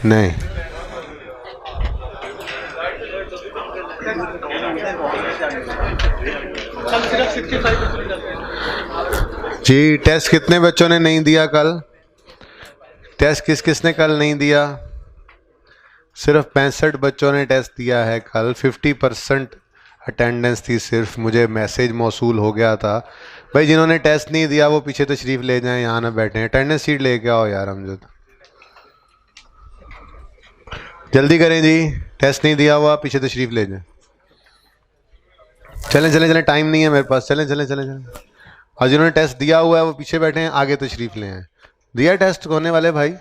नहीं, जी टेस्ट कितने बच्चों ने नहीं दिया कल? टेस्ट किसने कल नहीं दिया? सिर्फ 65 बच्चों ने टेस्ट दिया है कल। 50% अटेंडेंस थी सिर्फ। मुझे मैसेज मौसूल हो गया था। भाई जिन्होंने टेस्ट नहीं दिया वो पीछे तशरीफ़ ले जाएं, यहाँ ना बैठे। अटेंडेंस शीट लेके आओ यार अमजद, जल्दी करें जी। टेस्ट नहीं दिया हुआ पीछे तशरीफ़ ले जाएं। चलें चलें चलें, टाइम नहीं है मेरे पास। चलें चलें चलें चलें। और जिन्होंने टेस्ट दिया हुआ है वो पीछे बैठे हैं, आगे तशरीफ़ ले आए। दिया टेस्ट होने वाले भाई?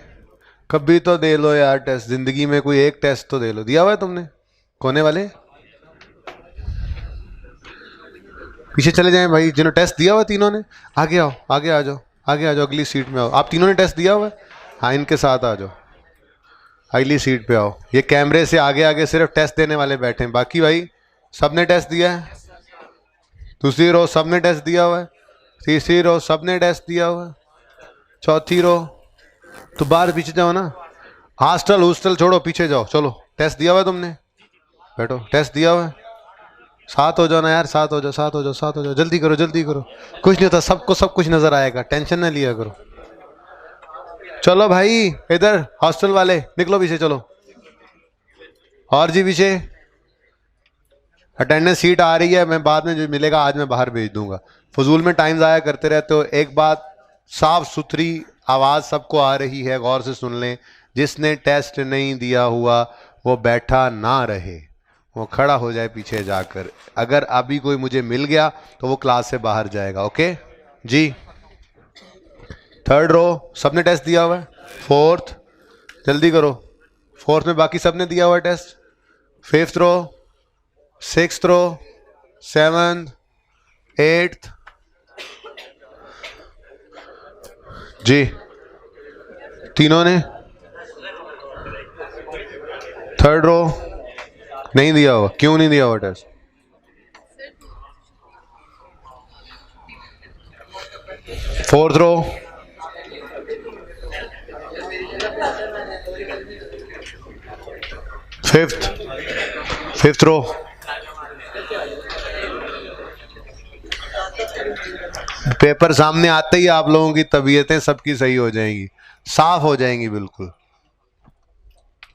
कभी तो दे लो यार टेस्ट, ज़िंदगी में कोई एक टेस्ट तो दे लो। दिया हुआ है तुमने? कोने वाले पीछे चले जाएं भाई। जिन्होंने टेस्ट दिया हुआ तीनों ने, आगे आओ, आगे आ जाओ, आगे आ जाओ, अगली सीट में आओ। आप तीनों ने टेस्ट दिया हुआ है? हाँ, इनके साथ आ जाओ, अगली सीट पे आओ। ये कैमरे से आगे आगे सिर्फ टेस्ट देने वाले बैठे हैं, बाकी भाई सबने टेस्ट दिया है। दूसरी रो सबने टेस्ट दिया हुआ है। तीसरी रो सबने टेस्ट दिया हुआ है। चौथी रो तो बाहर पीछे जाओ ना। हॉस्टल हॉस्टल छोड़ो, पीछे जाओ। चलो, टेस्ट दिया हुआ है तुमने? बैठो, टेस्ट दिया हुआ है। साथ हो जाओ ना यार, साथ हो जाओ, साथ हो जाओ, साथ हो जाओ। जल्दी करो, जल्दी करो। कुछ नहीं होता, सबको सब कुछ नजर आएगा, टेंशन ना लिया करो। चलो भाई, इधर हॉस्टल वाले निकलो पीछे, चलो। और जी पीछे। अटेंडेंस सीट आ रही है, मैं बाद में जो मिलेगा आज मैं बाहर भेज दूंगा। फजूल में टाइम ज़ाया करते रहते हो। एक बात साफ सुथरी आवाज़ सबको आ रही है, गौर से सुन लें। जिसने टेस्ट नहीं दिया हुआ वो बैठा ना रहे, वो खड़ा हो जाए पीछे जाकर। अगर अभी कोई मुझे मिल गया तो वो क्लास से बाहर जाएगा। ओके जी। थर्ड रो सबने टेस्ट दिया हुआ है। फोर्थ जल्दी करो। फोर्थ में बाकी सबने दिया हुआ है टेस्ट। फिफ्थ रो, सिक्स्थ रो, सेवन्थ, एट्थ जी तीनों ने। थर्ड रो नहीं दिया हुआ, क्यों नहीं दिया हुआ test? Fourth row, fifth row, paper सामने आते ही आप लोगों की तबीयतें सबकी सही हो जाएंगी, साफ हो जाएंगी बिल्कुल।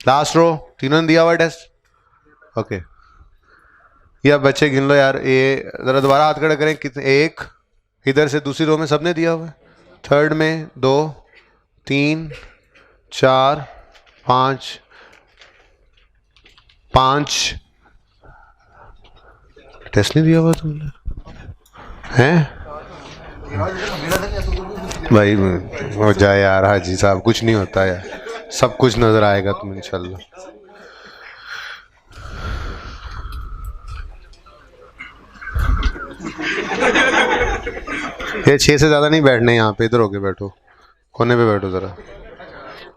लास्ट रो तीनों ने दिया हुआ टेस्ट। ओके, ये अब बच्चे गिन लो यार। ये जरा दोबारा हाथ खड़ा करें। कितने? एक इधर से दूसरी रो में सबने दिया हुआ है। थर्ड में 2, 3, 4, 5 टेस्ट नहीं दिया हुआ तुमने हैं भाई? हो जाए यार हाजी साहब, कुछ नहीं होता यार, सब कुछ नजर आएगा तुम इंशाल्लाह। ये 6 से ज्यादा नहीं बैठने यहाँ पे, इधर होके बैठो, कोने पे बैठो जरा।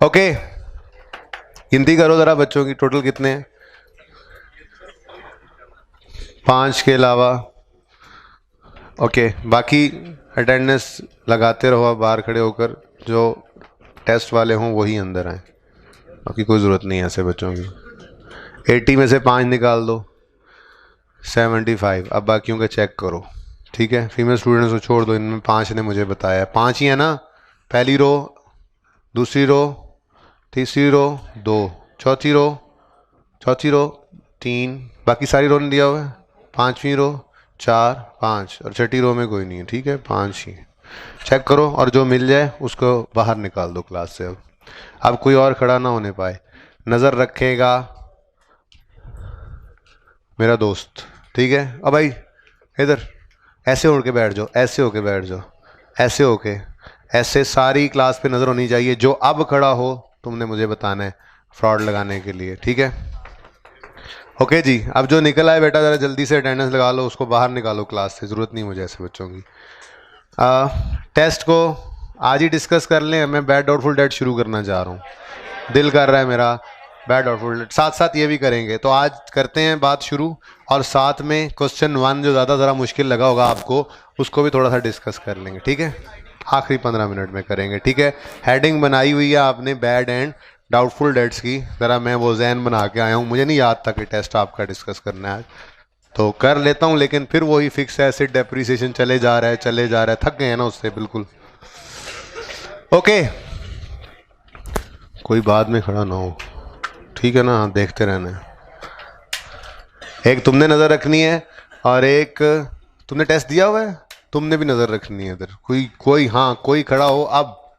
ओके, गिनती करो जरा बच्चों की, टोटल कितने हैं? 5 के अलावा। ओके, बाकी अटेंडेंस लगाते रहो, बाहर खड़े होकर। जो टेस्ट वाले हों वही अंदर आए, बाकी कोई ज़रूरत नहीं है ऐसे बच्चों की। 80 में से 5 निकाल दो, 75। अब बाकियों का चेक करो, ठीक है? फीमेल स्टूडेंट्स को छोड़ दो, इनमें 5 ने मुझे बताया। 5 ही है ना? पहली रो, दूसरी रो, तीसरी रो 2, चौथी रो 3, बाकी सारी रो ने दिया हुआ है। पाँचवीं रो 4, 5 और छठी रो में कोई नहीं है, ठीक है? 5 ही। चेक करो और जो मिल जाए उसको बाहर निकाल दो क्लास से। अब कोई और खड़ा ना होने पाए, नज़र रखेगा मेरा दोस्त, ठीक है? अब भाई इधर ऐसे उड़ के बैठ जाओ, ऐसे होके बैठ जाओ, ऐसे होके, ऐसे सारी क्लास पे नज़र होनी चाहिए। जो अब खड़ा हो तुमने मुझे बताना है फ्रॉड लगाने के लिए, ठीक है? ओके जी। अब जो निकल आए बेटा ज़रा जल्दी से अटेंडेंस लगा लो, उसको बाहर निकालो क्लास से, ज़रूरत नहीं मुझे ऐसे बच्चों की। टेस्ट को आज ही डिस्कस कर लें। मैं बैड डाउटफुल डेट शुरू करना चाह रहा हूँ, दिल कर रहा है मेरा बैड डाउटफुल डेट। साथ साथ ये भी करेंगे, तो आज करते हैं बात शुरू। और साथ में क्वेश्चन 1 जो ज़रा मुश्किल लगा होगा आपको, उसको भी थोड़ा सा डिस्कस कर लेंगे, ठीक है? आखिरी 15 मिनट में करेंगे, ठीक है? हेडिंग बनाई हुई है आपने, बैड एंड डाउटफुल डेट्स की ज़रा मैं वो जहन बना के आया हूँ, मुझे नहीं याद था कि टेस्ट आपका डिस्कस करना है, तो कर लेता हूँ, लेकिन फिर वही फिक्स एसिड डेप्रिसिएशन चले जा रहा है, थक गए हैं ना उससे बिल्कुल। ओके, कोई बाद में खड़ा ना हो, ठीक है ना, देखते रहना। एक तुमने नज़र रखनी है और एक तुमने टेस्ट दिया हुआ है, तुमने भी नज़र रखनी है इधर। कोई हाँ कोई खड़ा हो अब,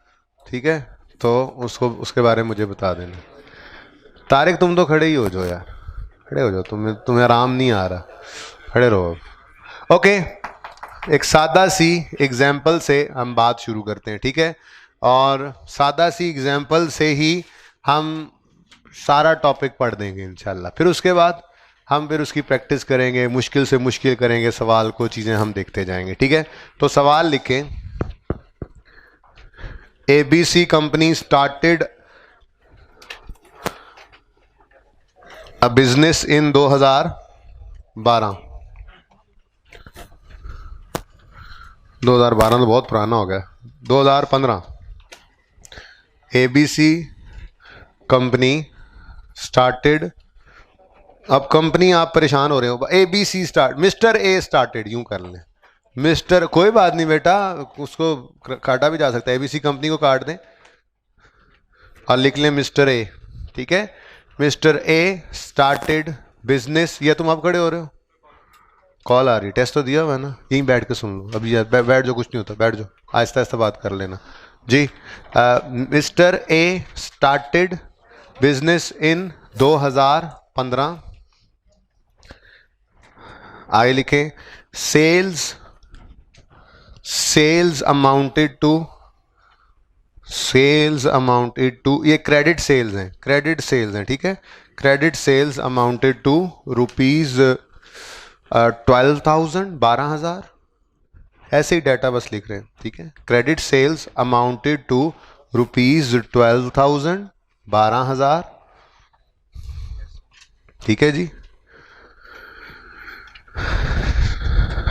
ठीक है, तो उसको उसके बारे में मुझे बता देना। तारिक तुम तो खड़े ही हो जाओ यार, खड़े हो जाओ, तुम्हें आराम नहीं आ रहा, खड़े रहो। ओके, एक सादा सी एग्जाम्पल से हम बात शुरू करते हैं, ठीक है, और सादा सी एग्जाम्पल से ही हम सारा टॉपिक पढ़ देंगे इंशाल्लाह। फिर उसके बाद हम फिर उसकी प्रैक्टिस करेंगे, मुश्किल से मुश्किल करेंगे सवाल को, चीज़ें हम देखते जाएंगे, ठीक है। तो सवाल लिखें, ABC company started a business इन 2012। 2012 तो बहुत पुराना हो गया, 2015। ABC कंपनी स्टार्टेड, अब कंपनी आप परेशान हो रहे हो, ABC start, mister A started, यूं कर लें, मिस्टर, कोई बात नहीं बेटा, उसको काटा भी जा सकता है, ABC कंपनी को काट दें और लिख लें मिस्टर ए, ठीक है। मिस्टर ए स्टार्टेड बिजनेस, या तुम अब खड़े हो रहे हो, कॉल आ रही, टेस्ट तो दिया हुआ है ना, यहीं बैठ के सुन लो अभी, बैठ जाओ, कुछ नहीं होता, बैठ जाओ, आहिस्ता आहिस्ता बात कर लेना जी। Mr A started business in 2015, आगे लिखें, सेल्स अमाउंटेड टू, ये क्रेडिट सेल्स हैं, ठीक है, credit sales amounted to rupees 12,000, 12,000, ऐसे ही डाटा बस लिख रहे हैं, ठीक है। Credit sales amounted to rupees 12,000, 12,000, ठीक है जी।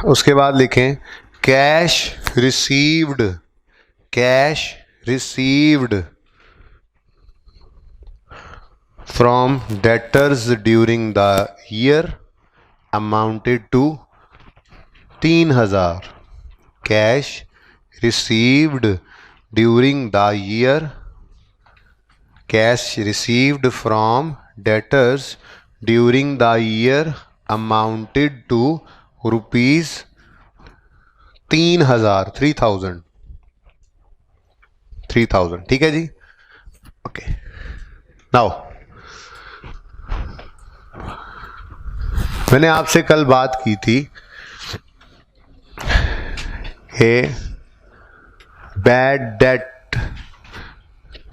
उसके बाद लिखें cash received from debtors during the year amounted to 3,000, cash received during the year, cash received from debtors during the year amounted to rupees 3,000, 3,000, ठीक है जी। ओके, नाउ मैंने आपसे कल बात की थी कि बैड डेट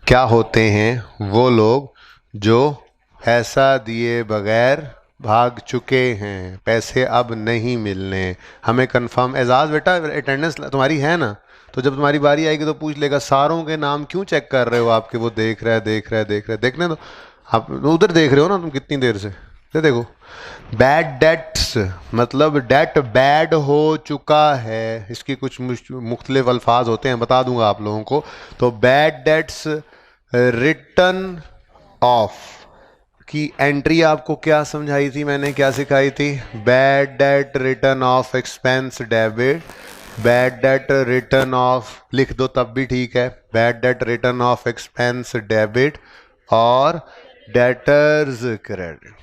क्या होते हैं, वो लोग जो पैसा दिए बगैर भाग चुके हैं, पैसे अब नहीं मिलने, हमें कंफर्म। एजाज बेटा अटेंडेंस तुम्हारी है ना, तो जब तुम्हारी बारी आएगी तो पूछ लेगा सारों के नाम क्यों चेक कर रहे हो आपके, वो देख रहा है, देखने दो, आप उधर देख रहे हो ना तुम कितनी देर से, देखो। बैड डेट्स मतलब डेट बैड हो चुका है, इसकी कुछ मुख्तलिफ अल्फाज होते हैं, बता दूंगा आप लोगों को। तो बैड डेट्स रिटर्न ऑफ की एंट्री आपको क्या समझाई थी मैंने, क्या सिखाई थी, bad debt return of expense debit, bad debt return of लिख दो तब भी ठीक है, bad debt return of expense debit और डेटर्स क्रेडिट,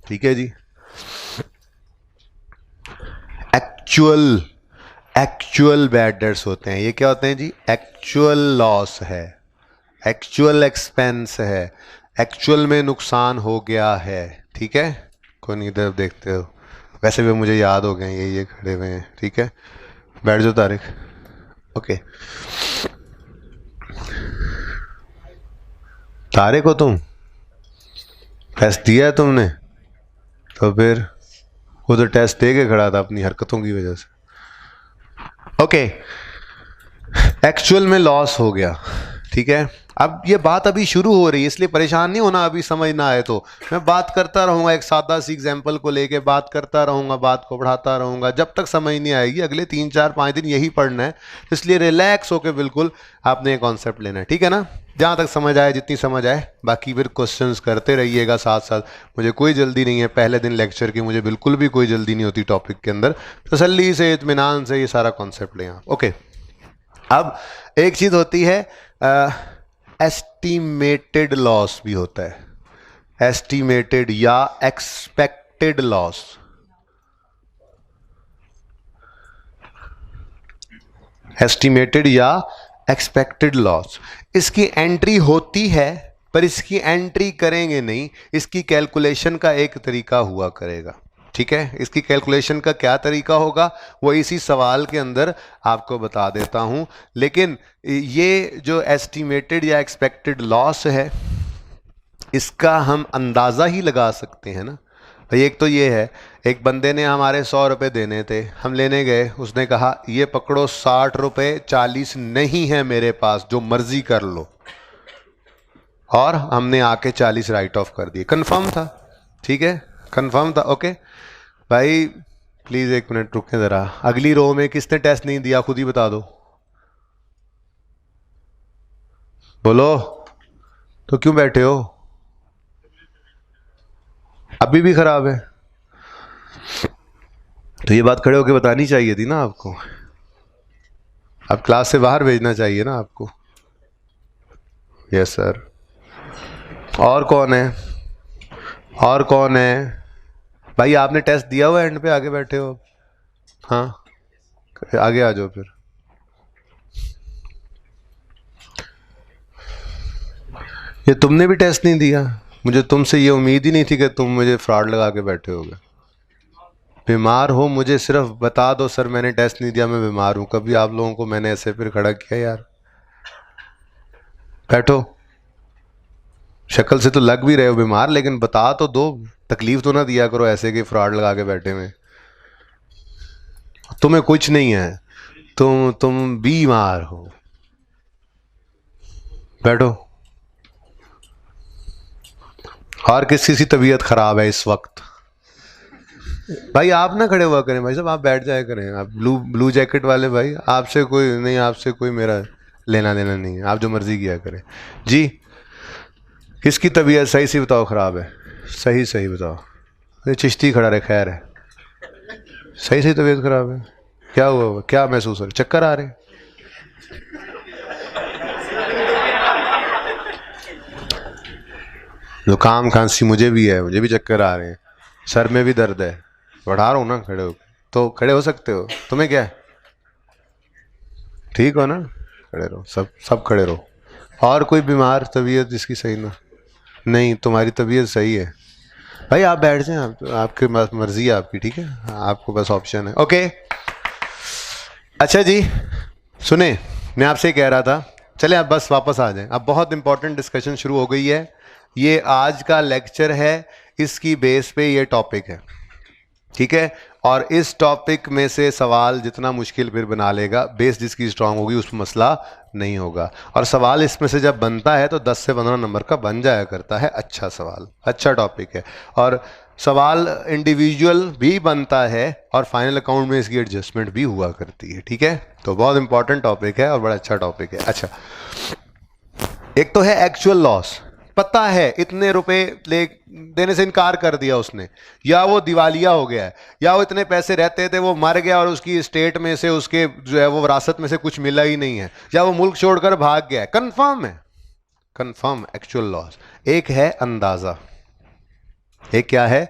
ठीक है जी। एक्चुअल बैड डेट्स होते हैं, ये क्या होते हैं जी, एक्चुअल लॉस है, एक्चुअल एक्सपेंस है, एक्चुअल में नुकसान हो गया है, ठीक है। कोई नहीं, इधर देखते हो, वैसे भी मुझे याद हो गए ये खड़े हुए हैं, ठीक है, बैठ जाओ तारिक। ओके, तारिक हो तुम, टेस्ट दिया है तुमने, तो फिर उधर टेस्ट दे के खड़ा था अपनी हरकतों की वजह से। ओके, एक्चुअल में लॉस हो गया, ठीक है। अब ये बात अभी शुरू हो रही है, इसलिए परेशान नहीं होना अभी समझ ना आए तो। मैं बात करता रहूँगा, एक सादा सी एग्जाम्पल को लेके बात करता रहूँगा, बात को बढ़ाता रहूँगा जब तक समझ नहीं आएगी। अगले 3 4 5 दिन यही पढ़ना है, इसलिए रिलैक्स होकर बिल्कुल आपने ये कॉन्सेप्ट लेना है, ठीक है ना। जहाँ तक समझ आए, जितनी समझ आए, बाकी फिर क्वेश्चंस करते रहिएगा साथ साथ। मुझे कोई जल्दी नहीं है, पहले दिन लेक्चर की मुझे बिल्कुल भी कोई जल्दी नहीं होती टॉपिक के अंदर। तसल्ली से, इत्मीनान से ये सारा कॉन्सेप्ट लें आप। ओके, अब एक चीज़ होती है एस्टिमेटेड लॉस भी होता है, एस्टिमेटेड या एक्सपेक्टेड लॉस। एस्टिमेटेड या एक्सपेक्टेड लॉस, इसकी एंट्री होती है पर इसकी एंट्री करेंगे नहीं, इसकी कैलकुलेशन का एक तरीका हुआ करेगा, ठीक है। इसकी कैलकुलेशन का क्या तरीका होगा वो इसी सवाल के अंदर आपको बता देता हूं। लेकिन ये जो एस्टिमेटेड या एक्सपेक्टेड लॉस है, इसका हम अंदाज़ा ही लगा सकते हैं ना भाई। एक तो ये है, एक बंदे ने हमारे 100 रुपये देने थे, हम लेने गए, उसने कहा ये पकड़ो 60 रुपये, 40 नहीं है मेरे पास, जो मर्जी कर लो, और हमने आके 40 राइट ऑफ कर दिए। कंफर्म था, ठीक है, कंफर्म था। ओके भाई, प्लीज़ एक मिनट रुकें ज़रा। अगली रो में किसने टेस्ट नहीं दिया, खुद ही बता दो, बोलो। तो क्यों बैठे हो, अभी भी खराब है? तो ये बात खड़े होकर बतानी चाहिए थी ना आपको, अब क्लास से बाहर भेजना चाहिए ना आपको। Yes sir. और कौन है, और कौन है भाई? आपने टेस्ट दिया हुआ, एंड पे आगे बैठे हो। हाँ, आगे आ जाओ फिर। ये तुमने भी टेस्ट नहीं दिया? मुझे तुमसे ये उम्मीद ही नहीं थी कि तुम मुझे फ्रॉड लगा के बैठे होगे। बीमार हो, मुझे सिर्फ बता दो सर मैंने टेस्ट नहीं दिया, मैं बीमार हूं। कभी आप लोगों को मैंने ऐसे फिर खड़ा किया यार? बैठो, शक्ल से तो लग भी रहे हो बीमार, लेकिन बता तो दो, तकलीफ तो ना दिया करो ऐसे कि फ्रॉड लगा के बैठे हुए। तुम्हें कुछ नहीं है, तुम बीमार हो। बैठो। और किसी की तबीयत खराब है इस वक्त? भाई आप ना खड़े हुआ करें, भाई साहब आप बैठ जाया करें। आप ब्लू जैकेट वाले भाई, आपसे कोई नहीं, आपसे कोई मेरा लेना देना नहीं है, आप जो मर्जी किया करें जी। किसकी तबीयत सही से बताओ खराब है? सही सही बताओ। ये चिश्ती खड़ा रहे, खैर है, सही सही तबीयत खराब है। क्या हुआ, क्या महसूस हो रहा है? चक्कर आ रहे हैं? जुकाम खांसी मुझे भी है, मुझे भी चक्कर आ रहे हैं, सर में भी दर्द है। बढ़ा रहा हूँ ना खड़े हो, तो खड़े हो सकते हो। तुम्हें क्या है, ठीक हो ना? खड़े रहो, सब खड़े रहो। और कोई बीमार तबीयत जिसकी सही ना? नहीं, तुम्हारी तबीयत सही है भाई, आप बैठ जाएं। आपकी मर्जी है आपकी, ठीक है, आपको बस ऑप्शन है। ओके अच्छा जी, सुने, मैं आपसे कह रहा था, चले आप बस वापस आ जाएं। अब बहुत इंपॉर्टेंट डिस्कशन शुरू हो गई है, ये आज का लेक्चर है, इसकी बेस पे ये टॉपिक है, ठीक है। और इस टॉपिक में से सवाल जितना मुश्किल फिर बना लेगा, बेस जिसकी स्ट्रांग होगी उस मसला नहीं होगा। और सवाल इसमें से जब बनता है तो 10 से 15 नंबर का बन जाया करता है। अच्छा सवाल, अच्छा टॉपिक है। और सवाल इंडिविजुअल भी बनता है और फाइनल अकाउंट में इसकी एडजस्टमेंट भी हुआ करती है, ठीक है। तो बहुत इंपॉर्टेंट टॉपिक है और बड़ा अच्छा टॉपिक है। अच्छा, एक तो है एक्चुअल लॉस, पता है इतने रुपए ले देने से इनकार कर दिया उसने, या वो दिवालिया हो गया है, या वो इतने पैसे रहते थे वो मर गया और उसकी स्टेट में से उसके जो है वो विरासत में से कुछ मिला ही नहीं है, या वो मुल्क छोड़कर भाग गया है। कंफर्म है, कंफर्म एक्चुअल लॉस। एक है अंदाजा, एक क्या है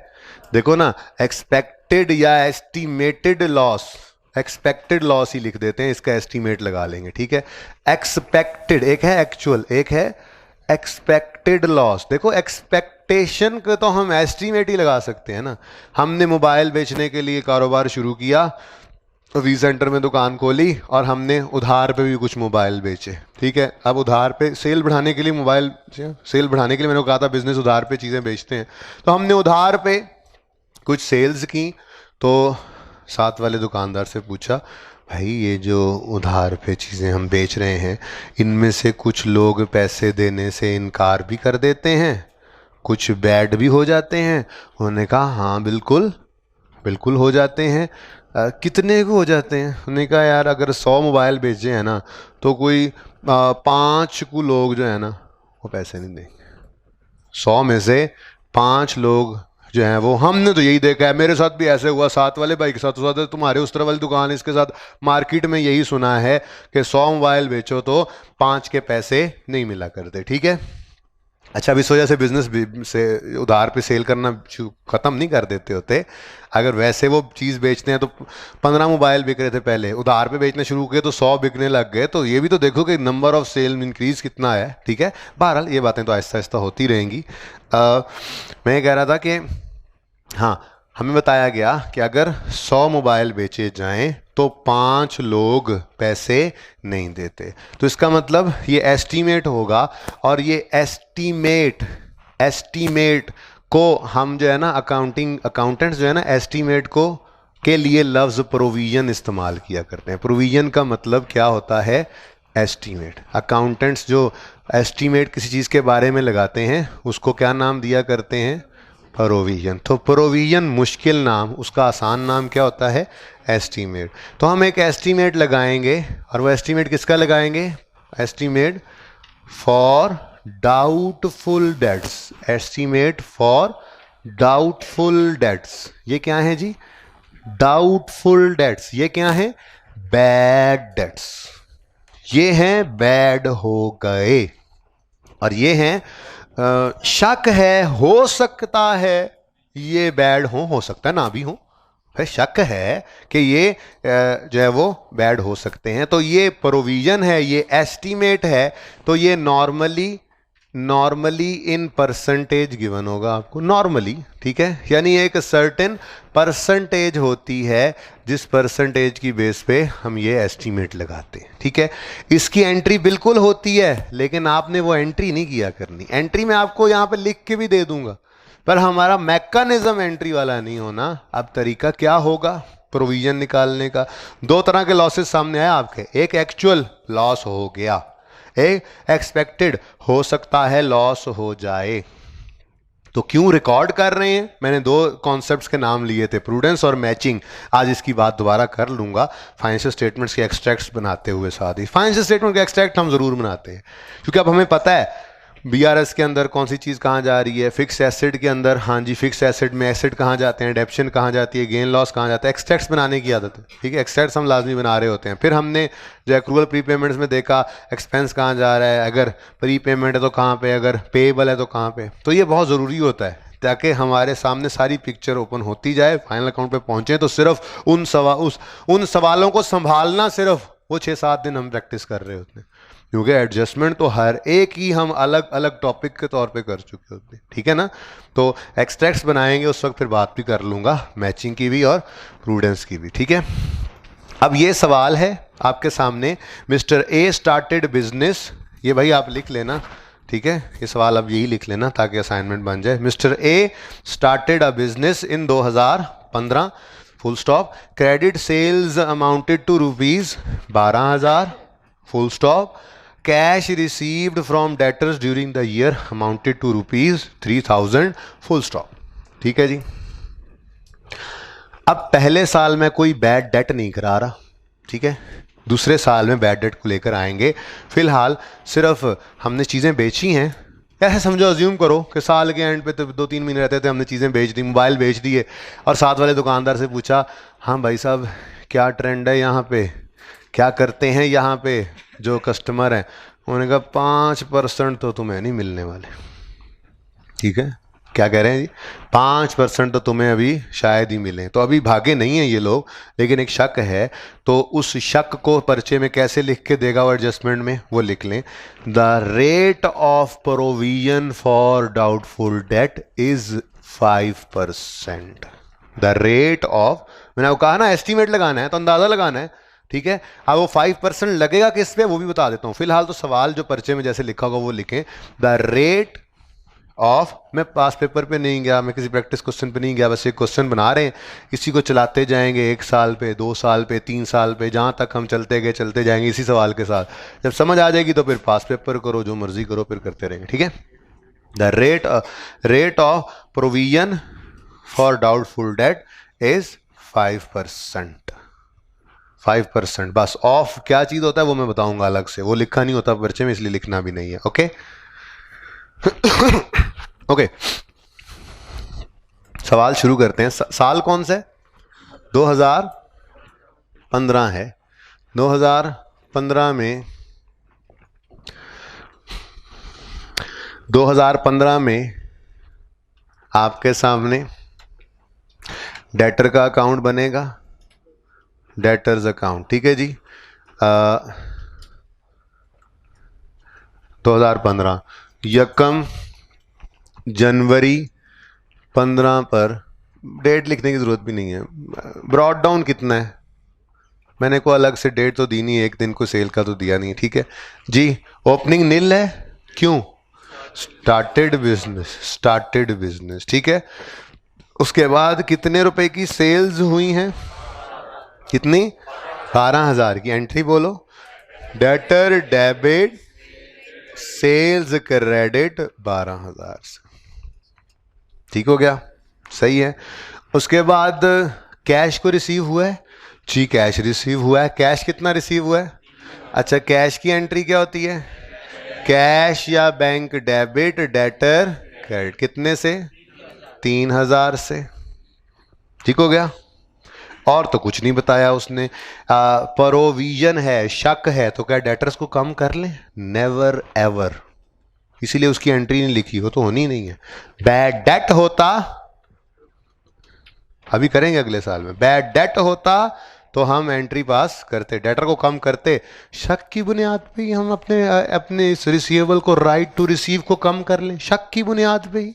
देखो ना, एक्सपेक्टेड या एस्टिमेटेड लॉस। एक्सपेक्टेड लॉस ही लिख देते हैं, इसका एस्टिमेट लगा लेंगे, ठीक है। एक्सपेक्टेड एक है, एक्चुअल एक है एक्सपेक्टेड लॉस। देखो एक्सपेक्टेशन का तो हम एस्टीमेट ही लगा सकते हैं ना। हमने मोबाइल बेचने के लिए कारोबार शुरू किया, वी सेंटर में दुकान खोली और हमने उधार पे भी कुछ मोबाइल बेचे, ठीक है। अब उधार पे सेल बढ़ाने के लिए मोबाइल सेल बढ़ाने के लिए मैंने कहा था बिजनेस उधार पे चीज़ें बेचते हैं, तो हमने उधार पे कुछ सेल्स की। तो साथ वाले दुकानदार से पूछा, भाई ये जो उधार पे चीज़ें हम बेच रहे हैं, इनमें से कुछ लोग पैसे देने से इनकार भी कर देते हैं, कुछ बैड भी हो जाते हैं। उन्होंने कहा हाँ बिल्कुल बिल्कुल हो जाते हैं। कितने को हो जाते हैं? उन्होंने कहा यार अगर 100 मोबाइल बेचे हैं ना, तो कोई 5 को लोग जो है ना वो पैसे नहीं देंगे। 100 में से 5 लोग जो हैं वो, हमने तो यही देखा है, मेरे साथ भी ऐसे हुआ, साथ वाले भाई के साथ हुआ था, तुम्हारे उस तरफ वाली दुकान इसके साथ, मार्केट में यही सुना है कि 100 मोबाइल बेचो तो 5 के पैसे नहीं मिला करते। ठीक है, अच्छा अब इस वजह से बिजनेस से उधार पे सेल करना ख़त्म नहीं कर देते होते। अगर वैसे वो चीज़ बेचते हैं तो 15 मोबाइल बिक रहे थे पहले, उधार पे बेचना शुरू किए तो 100 बिकने लग गए, तो ये भी तो देखो कि नंबर ऑफ सेल इंक्रीज कितना है। ठीक है, बहरहाल ये बातें तो आहिस्ता आहिस्ता होती रहेंगी। मैं ये कह रहा था कि हाँ, हमें बताया गया कि अगर 100 मोबाइल बेचे जाएं तो 5 लोग पैसे नहीं देते। तो इसका मतलब ये एस्टीमेट होगा, और ये एस्टीमेट को हम जो है ना अकाउंटेंट्स जो है ना एस्टीमेट को के लिए लफ्ज़ प्रोविजन इस्तेमाल किया करते हैं। प्रोविजन का मतलब क्या होता है? एस्टीमेट। अकाउंटेंट्स जो एस्टीमेट किसी चीज़ के बारे में लगाते हैं उसको क्या नाम दिया करते हैं? प्रोविजन। तो प्रोविजन मुश्किल नाम, उसका आसान नाम क्या होता है? एस्टीमेट। तो हम एक एस्टीमेट लगाएंगे, और वो एस्टीमेट किसका लगाएंगे? Estimate for doubtful debts. Estimate for doubtful debts. ये क्या है जी? Doubtful debts. ये क्या है? Bad debts. ये हैं बैड हो गए, और ये हैं शक है, हो सकता है ये बैड हो सकता है ना भी हो, है शक है कि ये जो है वो बैड हो सकते हैं। तो ये प्रोविजन है, ये एस्टीमेट है, तो ये नॉर्मली इन परसेंटेज गिवन होगा आपको, नॉर्मली। ठीक है, यानी एक सर्टेन परसेंटेज होती है जिस परसेंटेज की बेस पे हम ये एस्टीमेट लगाते हैं। ठीक है, इसकी एंट्री बिल्कुल होती है, लेकिन आपने वो एंट्री नहीं किया करनी। एंट्री मैं आपको यहाँ पे लिख के भी दे दूंगा, पर हमारा मैकेनिज्म एंट्री वाला नहीं होना। अब तरीका क्या होगा प्रोविजन निकालने का? 2 तरह के लॉसेस सामने आए आपके, एक एक्चुअल लॉस हो गया, एक एक्सपेक्टेड हो सकता है लॉस हो जाए। तो क्यों रिकॉर्ड कर रहे हैं? मैंने 2 कॉन्सेप्ट्स के नाम लिए थे, प्रूडेंस और मैचिंग। आज इसकी बात दोबारा कर लूंगा फाइनेंशियल स्टेटमेंट्स के एक्सट्रैक्ट्स बनाते हुए। साथ ही फाइनेंशियल स्टेटमेंट के एक्सट्रैक्ट हम जरूर बनाते हैं, क्योंकि अब हमें पता है बीआरएस के अंदर कौन सी चीज़ कहाँ जा रही है, फिक्स एसेट के अंदर, हाँ जी फिक्स एसेट में एसेट कहाँ जाते हैं, डेप्शन कहाँ जाती है, गेन लॉस कहाँ जाता है। एक्सट्रैक्ट्स बनाने की आदत है। ठीक है, एक्सट्रैक्ट्स हम लाजमी बना रहे होते हैं। फिर हमने जो एक्रूवल प्री पेमेंट्स में देखा एक्सपेंस कहाँ जा रहा है, अगर प्री पेमेंट है तो कहाँ पे, अगर पेएबल है तो कहाँ पे। तो ये बहुत ज़रूरी होता है ताकि हमारे सामने सारी पिक्चर ओपन होती जाए, फाइनल अकाउंट पे पहुँचे तो सिर्फ उन सवालों को संभालना, सिर्फ वो 6-7 दिन हम प्रैक्टिस कर रहे होते हैं, क्योंकि एडजस्टमेंट तो हर एक ही हम अलग अलग टॉपिक के तौर पे कर चुके होते हैं। ठीक है ना, तो एक्सट्रैक्ट्स बनाएंगे उस वक्त फिर बात भी कर लूँगा मैचिंग की भी और प्रूडेंस की भी। ठीक है, अब ये सवाल है आपके सामने, मिस्टर ए स्टार्टेड बिजनेस। ये भाई आप लिख लेना, ठीक है, ये सवाल अब यही लिख लेना ताकि असाइनमेंट बन जाए। Mister A started a business in 2015 full stop, credit sales amounted to ₹12,000 full stop, cash received from debtors during the year amounted to ₹3,000 full stop. ठीक है जी, अब पहले साल में कोई बैड डेट नहीं करा रहा, ठीक है, दूसरे साल में बैड डेट को लेकर आएंगे। फिलहाल सिर्फ हमने चीज़ें बेची हैं, ऐसे समझो, अज्यूम करो कि साल के एंड पे तो 2-3 महीने रहते थे, हमने चीज़ें बेच दी, मोबाइल बेच दिए, और साथ वाले दुकानदार से पूछा हाँ भाई साहब क्या ट्रेंड है यहाँ पे, क्या करते हैं यहाँ पे जो कस्टमर हैं? उन्होंने कहा 5% तो तुम्हें नहीं मिलने वाले। ठीक है, क्या कह रहे हैं जी? 5% तो तुम्हें अभी शायद ही मिले। तो अभी भागे नहीं हैं ये लोग, लेकिन एक शक है, तो उस शक को पर्चे में कैसे लिख के देगा वो एडजस्टमेंट में? वो लिख लें, the rate of provision for doubtful date is 5%। The rate of, मैंने आपको कहा ना एस्टीमेट लगाना है तो अंदाज़ा लगाना है। ठीक है, अब वो 5% लगेगा किस पे वो भी बता देता हूँ। फिलहाल तो सवाल जो पर्चे में जैसे लिखा होगा वो लिखें, द रेट ऑफ, मैं पास पेपर पे नहीं गया, मैं किसी प्रैक्टिस क्वेश्चन पे नहीं गया, बस एक क्वेश्चन बना रहे हैं, इसी को चलाते जाएंगे 1 साल पे, 2 साल पे, 3 साल पे, जहाँ तक हम चलते गए चलते जाएंगे इसी सवाल के साथ। जब समझ आ जाएगी तो फिर पास पेपर करो, जो मर्जी करो, फिर करते रहेंगे, ठीक है। The rate of provision for doubtful date is 5%। 5%। बस ऑफ क्या चीज होता है वो मैं बताऊंगा अलग से, वो लिखा नहीं होता पर्चे में, इसलिए लिखना भी नहीं है। ओके ओके, सवाल शुरू करते हैं। साल कौन सा है? 2015 है। 2015 में 2015 में आपके सामने डेटर का अकाउंट बनेगा, डेटर्स अकाउंट, ठीक है जी। 2015 यकम जनवरी 15 पर, डेट लिखने की ज़रूरत भी नहीं है। ब्रॉड डाउन कितना है, मैंने को अलग से डेट तो दी नहीं, एक दिन को सेल का तो दिया नहीं, ठीक है जी। ओपनिंग नील है, क्यों? स्टार्टेड बिजनेस, ठीक है। उसके बाद कितने रुपए की सेल्स हुई हैं? कितनी? 12,000 की। एंट्री बोलो। डेटर डेबिट सेल्स क्रेडिट 12,000 से, ठीक हो गया, सही है। उसके बाद कैश को रिसीव हुआ है जी, कैश रिसीव हुआ है। कैश कितना रिसीव हुआ है? अच्छा, कैश की एंट्री क्या होती है? कैश या बैंक डेबिट डेटर क्रेडिट, कितने से? 3,000 से, ठीक हो गया। और तो कुछ नहीं बताया उसने। प्रोविजन है, शक है, तो क्या डेटर्स को कम कर लें? नेवर एवर, इसीलिए उसकी एंट्री नहीं लिखी, हो तो होनी नहीं है। बैड डेट होता, अभी करेंगे अगले साल में, बैड डेट होता तो हम एंट्री पास करते, डेटर को कम करते। शक की बुनियाद पे ही हम अपने इस रिसीवेबल को, राइट टू रिसीव को कम कर लें, शक की बुनियाद पे ही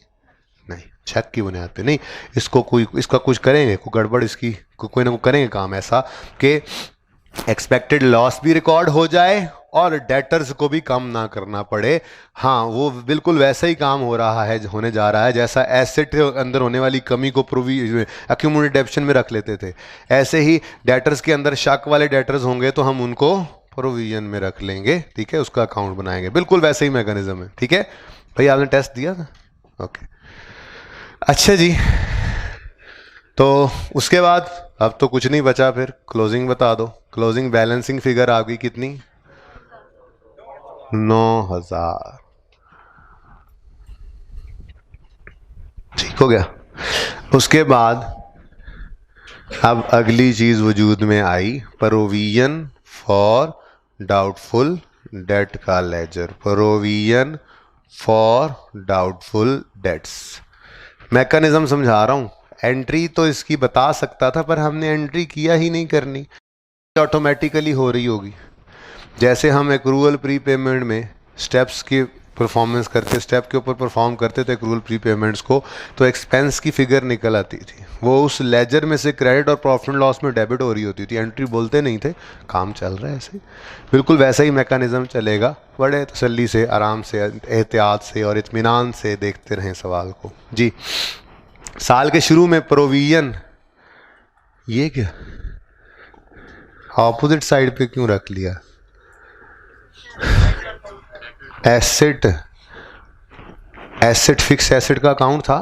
नहीं, शक की बुनियाद पे नहीं। इसका कुछ करेंगे, कोई गड़बड़ इसकी कोई ना कोई करेंगे काम ऐसा कि एक्सपेक्टेड लॉस भी रिकॉर्ड हो जाए और डेटर्स को भी कम ना करना पड़े। हाँ, वो बिल्कुल वैसा ही काम हो रहा है, होने जा रहा है जैसा एसेट अंदर होने वाली कमी को एक्यूमुलेटेड डेप्शन में रख लेते थे, ऐसे ही डेटर्स के अंदर शक वाले डेटर्स होंगे तो हम उनको प्रोविजन में रख लेंगे, ठीक है, उसका अकाउंट बनाएंगे। बिल्कुल वैसे ही मैकेनिज्म है, ठीक है भाई। आपने टेस्ट दिया था? ओके, अच्छा जी। तो उसके बाद अब तो कुछ नहीं बचा, फिर क्लोजिंग बता दो। क्लोजिंग बैलेंसिंग फिगर आपकी कितनी? 9,000, ठीक हो गया। उसके बाद अब अगली चीज वजूद में आई, प्रोविजन फॉर डाउटफुल डेट का ledger. Provision for doubtful debts, mechanism समझा रहा हूं। एंट्री तो इसकी बता सकता था, पर हमने एंट्री किया ही नहीं करनी, ऑटोमेटिकली हो रही होगी। जैसे हम एक्रूअल प्री पेमेंट में स्टेप्स की परफॉर्मेंस करते, स्टेप के ऊपर परफॉर्म करते थे एक्रूअल प्री पेमेंट्स को, तो एक्सपेंस की फिगर निकल आती थी, वो उस लेजर में से क्रेडिट और प्रॉफिट एंड लॉस में डेबिट हो रही होती थी। एंट्री बोलते नहीं थे, काम चल रहा है ऐसे। बिल्कुल वैसा ही मैकेनिज्म चलेगा, बड़े तसल्ली से, आराम से, एहतियात से और इत्मीनान से देखते रहें सवाल को जी। साल के शुरू में प्रोविजन, ये क्या ऑपोजिट साइड पे क्यों रख लिया? एसेट फिक्स एसेट का अकाउंट था,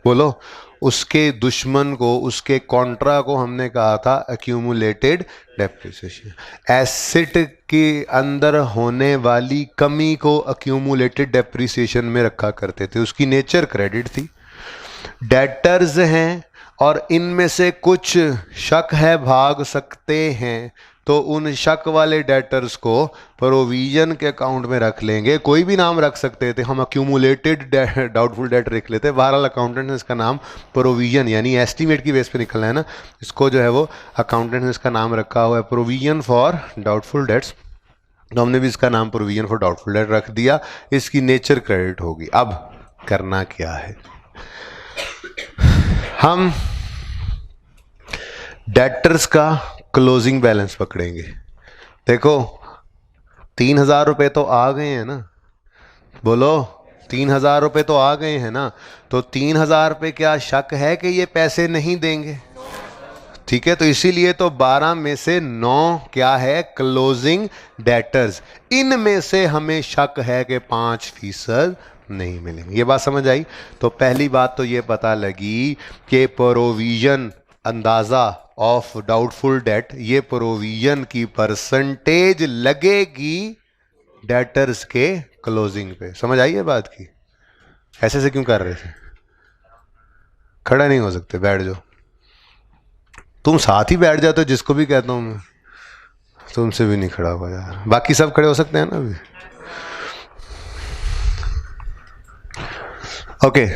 बोलो। उसके दुश्मन को, उसके कॉन्ट्रा को हमने कहा था एक्यूमुलेटेड डेप्रिसिएशन। एसेट के अंदर होने वाली कमी को एक्यूमुलेटेड डेप्रिसिएशन में रखा करते थे, उसकी नेचर क्रेडिट थी। डेटर्स हैं और इनमें से कुछ शक है भाग सकते हैं, तो उन शक वाले डेटर्स को प्रोविजन के अकाउंट में रख लेंगे। कोई भी नाम रख सकते थे, हम एक्यूमुलेटेड डाउटफुल डेट रख लेते। बहरहाल अकाउंटेंट ने इसका नाम प्रोविजन यानी एस्टीमेट की बेस पे निकलना है ना, इसको जो है वो अकाउंटेंट ने इसका नाम रखा हुआ है प्रोविजन फॉर डाउटफुल डेट्स, तो हमने भी इसका नाम प्रोविजन फॉर डाउटफुल डेट रख दिया। इसकी नेचर क्रेडिट होगी। अब करना क्या है, हम डेटर्स का क्लोजिंग बैलेंस पकड़ेंगे। देखो 3,000 रुपए तो आ गए हैं ना, बोलो ₹3000 तो आ गए हैं ना, तो 3000 पे क्या शक है कि ये पैसे नहीं देंगे? ठीक है, तो इसीलिए तो 12 में से 9 क्या है? Closing debtors. इनमें से हमें शक है कि 5% नहीं मिलेंगे। ये बात समझ आई? तो पहली बात तो ये पता लगी कि प्रोविजन अंदाजा ऑफ डाउटफुल डेट, ये प्रोविजन की परसेंटेज लगेगी डेटर्स के क्लोजिंग पे। समझ आई है बात की? ऐसे से क्यों कर रहे थे? खड़ा नहीं हो सकते, बैठ जाओ। तुम साथ ही बैठ जाते हो, जिसको भी कहता हूं मैं, तुमसे भी नहीं खड़ा हुआ यार। बाकी सब खड़े हो सकते हैं ना अभी? ओके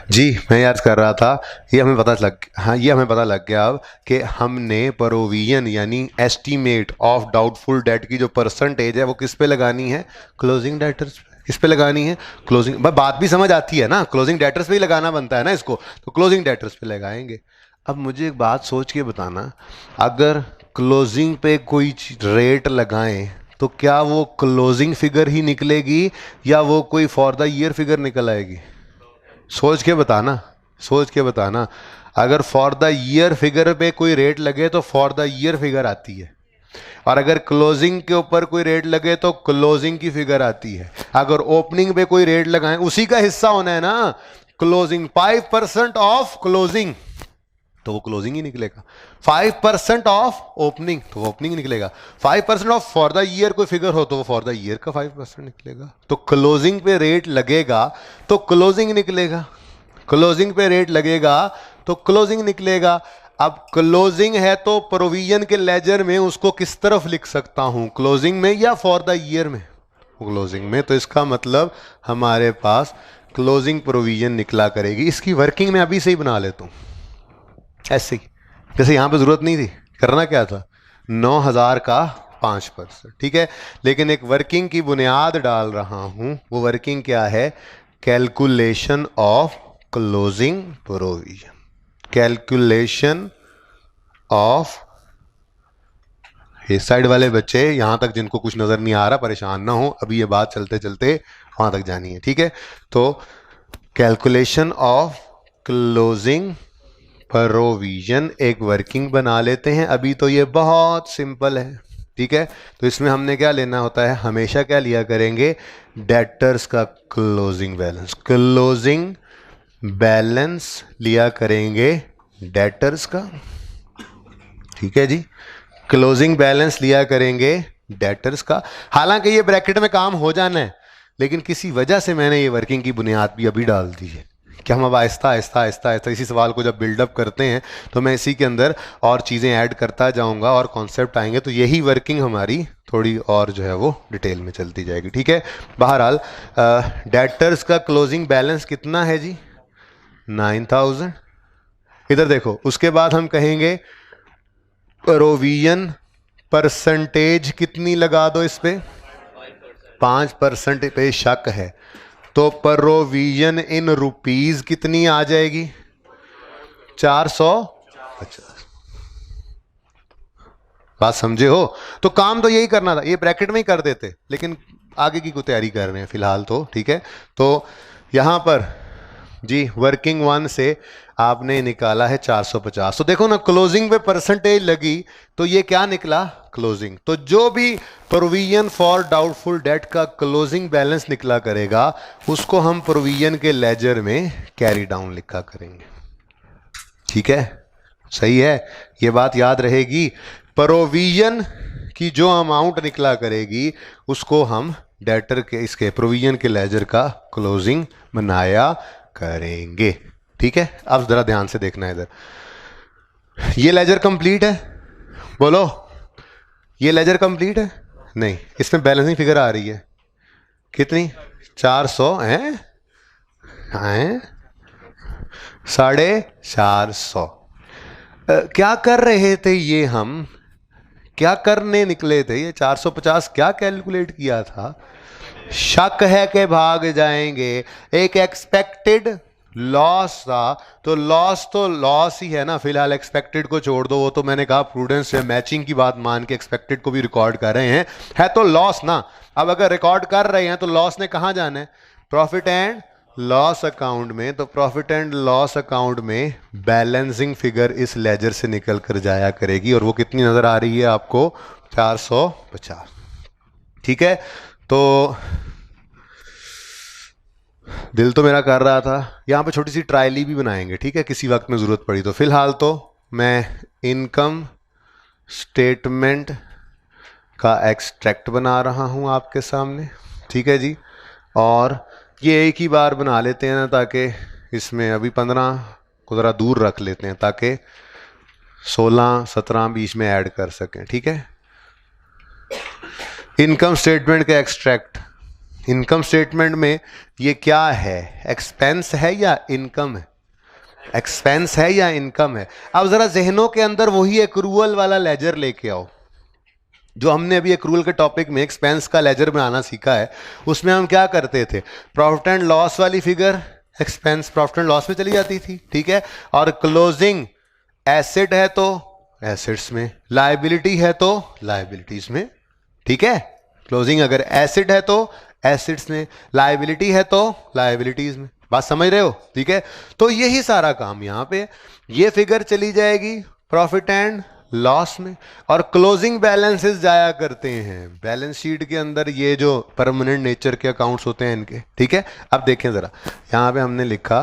जी, मैं याद कर रहा था, ये हमें पता लग, हाँ ये हमें पता लग गया अब कि हमने प्रोविजन यानी एस्टीमेट ऑफ डाउटफुल डेट की जो परसेंटेज है वो किस पे लगानी है? क्लोजिंग डेटर्स पे। किस पे लगानी है? क्लोजिंग। बात भी समझ आती है ना, क्लोजिंग डेटर्स पे ही लगाना बनता है ना इसको, तो क्लोजिंग डेटर्स पे लगाएंगे। अब मुझे एक बात सोच के बताना, अगर क्लोजिंग पे कोई रेट लगाएं तो क्या वो क्लोजिंग फिगर ही निकलेगी या वो कोई फॉर द ईयर फिगर निकल आएगी? सोच के बताना, सोच के बताना। अगर फॉर द ईयर फिगर पे कोई रेट लगे तो फॉर द ईयर फिगर आती है, और अगर क्लोजिंग के ऊपर कोई रेट लगे तो क्लोजिंग की फिगर आती है। अगर ओपनिंग पे कोई रेट लगाए, उसी का हिस्सा होना है ना क्लोजिंग। 5% ऑफ क्लोजिंग तो वो क्लोजिंग ही निकलेगा। 5% ऑफ ओपनिंग तो वो ओपनिंग निकलेगा। 5% ऑफ फॉर द ईयर कोई फिगर हो तो वो फॉर द ईयर का 5% निकलेगा। तो क्लोजिंग पे रेट लगेगा तो क्लोजिंग निकलेगा, क्लोजिंग पे रेट लगेगा तो क्लोजिंग निकलेगा। अब क्लोजिंग है तो प्रोविजन के लेजर में उसको किस तरफ लिख सकता हूं? क्लोजिंग में या फॉर द ईयर में? क्लोजिंग में। तो इसका मतलब हमारे पास क्लोजिंग प्रोविजन निकला करेगी। इसकी वर्किंग में अभी से ही बना लेता हूं ऐसे ही, जैसे यहां पे जरूरत नहीं थी। करना क्या था? 9000 का 5%, ठीक है। लेकिन एक वर्किंग की बुनियाद डाल रहा हूं। वो वर्किंग क्या है? Calculation of closing provision. Calculation of, ये साइड वाले बच्चे यहां तक जिनको कुछ नजर नहीं आ रहा, परेशान ना हो, अभी ये बात चलते चलते वहां तक जानी है, ठीक है। तो कैलकुलेशन ऑफ क्लोजिंग प्रोविजन एक वर्किंग बना लेते हैं। अभी तो ये बहुत सिंपल है, ठीक है। तो इसमें हमने क्या लेना होता है? हमेशा क्या लिया करेंगे? डेटर्स का क्लोजिंग बैलेंस। क्लोजिंग बैलेंस लिया करेंगे डेटर्स का, ठीक है जी। क्लोजिंग बैलेंस लिया करेंगे डेटर्स का। हालांकि ये ब्रैकेट में काम हो जाना है, लेकिन किसी वजह से मैंने ये वर्किंग की बुनियाद भी अभी डाल दी है कि हम अब आहिस्ता आहिस्ता आहिस्ता आहिस्ता इसी सवाल को जब बिल्डअप करते हैं तो मैं इसी के अंदर और चीज़ें ऐड करता जाऊंगा और कॉन्सेप्ट आएंगे, तो यही वर्किंग हमारी थोड़ी और जो है वो डिटेल में चलती जाएगी, ठीक है। बहरहाल डेटर्स का क्लोजिंग बैलेंस कितना है जी? 9000। इधर देखो, उसके बाद हम कहेंगे प्रोविजन परसेंटेज कितनी लगा दो इस पे? 5% पे शक है तो प्रोविजन इन रुपीज कितनी आ जाएगी? 450। बात समझे हो? तो काम तो यही करना था, ये ब्रैकेट में ही कर देते, लेकिन आगे की को तैयारी कर रहे हैं फिलहाल तो, ठीक है। तो यहां पर जी वर्किंग वन से आपने निकाला है 450। तो देखो ना, क्लोजिंग पे परसेंटेज लगी तो ये क्या निकला? क्लोजिंग। तो जो भी प्रोविजन फॉर डाउटफुल डेट का क्लोजिंग बैलेंस निकला करेगा उसको हम प्रोविजन के लेजर में कैरी डाउन लिखा करेंगे, ठीक है। सही है, ये बात याद रहेगी। प्रोविजन की जो अमाउंट निकला करेगी उसको हम डेटर के, इसके प्रोविजन के लेजर का क्लोजिंग बनाया करेंगे, ठीक है। अब जरा ध्यान से देखना है इधर, ये लेजर कंप्लीट है? बोलो, ये लेजर कंप्लीट है? नहीं, इसमें बैलेंसिंग फिगर आ रही है कितनी? 400 है, 450। क्या कर रहे थे ये? हम क्या करने निकले थे? ये 450 क्या कैलकुलेट किया था? शक है कि भाग जाएंगे। एक एक्सपेक्टेड लॉस था, तो लॉस ही है ना फिलहाल। एक्सपेक्टेड को छोड़ दो, वो तो मैंने कहा प्रूडेंस से मैचिंग की बात मान के एक्सपेक्टेड को भी रिकॉर्ड कर रहे हैं, है तो लॉस ना। अब अगर रिकॉर्ड कर रहे हैं तो लॉस ने कहाँ जाना है? प्रॉफिट एंड लॉस अकाउंट में। तो प्रॉफिट एंड लॉस अकाउंट में बैलेंसिंग फिगर इस लेजर से निकल कर जाया करेगी, और वो कितनी नजर आ रही है आपको? 450। ठीक है, तो दिल तो मेरा कर रहा था यहाँ पे छोटी सी ट्रायली भी बनाएंगे, ठीक है, किसी वक्त में ज़रूरत पड़ी तो। फिलहाल तो मैं इनकम स्टेटमेंट का एक्सट्रैक्ट बना रहा हूँ आपके सामने, ठीक है जी। और ये एक ही बार बना लेते हैं ना, ताकि इसमें अभी 15 को ज़रा दूर रख लेते हैं, ताकि 16, 17 बीच में ऐड कर सकें, ठीक है। इनकम स्टेटमेंट का एक्सट्रैक्ट। इनकम स्टेटमेंट में ये क्या है? एक्सपेंस है या इनकम है? एक्सपेंस है या इनकम है? अब जरा जहनों के अंदर वही एक्रूअल वाला लेजर लेके आओ जो हमने अभी एक्रूअल के टॉपिक में एक्सपेंस का लेजर बनाना सीखा है। उसमें हम क्या करते थे? प्रॉफिट एंड लॉस वाली figure expense profit and loss में चली जाती थी, ठीक है। और क्लोजिंग एसेट है तो एसेट्स में, लायबिलिटी है तो लायबिलिटीज में, ठीक है। क्लोजिंग अगर एसेट है तो एसेट्स में, लायबिलिटी है तो लायबिलिटीज में। बात समझ रहे हो? ठीक है, तो यही सारा काम यहाँ पे। ये फिगर चली जाएगी प्रॉफिट एंड लॉस में, और क्लोजिंग बैलेंसेस जाया करते हैं बैलेंस शीट के अंदर, ये जो परमानेंट नेचर के अकाउंट्स होते हैं इनके, ठीक है। अब देखें जरा, यहाँ पे हमने लिखा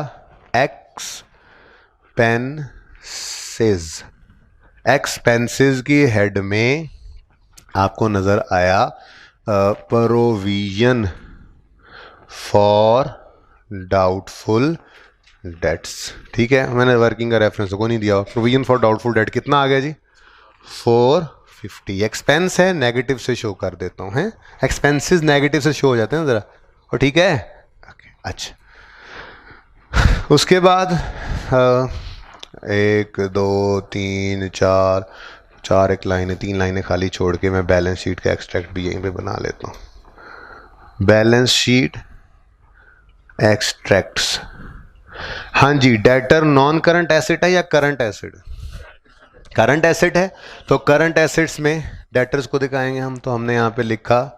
एक्सपेंसेस की हेड में आपको नजर आया प्रोविजन फॉर डाउटफुल डेट्स, ठीक है। मैंने वर्किंग का रेफरेंस को नहीं दिया। प्रोविजन फॉर डाउटफुल डेट कितना आ गया जी? 450। एक्सपेंस है, नेगेटिव से शो कर देता हूँ, हैं एक्सपेंसेस नेगेटिव से शो हो जाते हैं ज़रा, और ठीक है। अच्छा, उसके बाद 1 2 3 4 एक लाइन है, 3 लाइनें खाली छोड़ के मैं बैलेंस शीट का एक्सट्रैक्ट भी यहीं पे बना लेता हूँ। Balance sheet extracts. हाँ जी, डेटर नॉन करंट एसेट है या करंट एसेट? करंट एसेट है, तो करंट एसेट्स में डेटर्स को दिखाएंगे हम। तो हमने यहाँ पे लिखा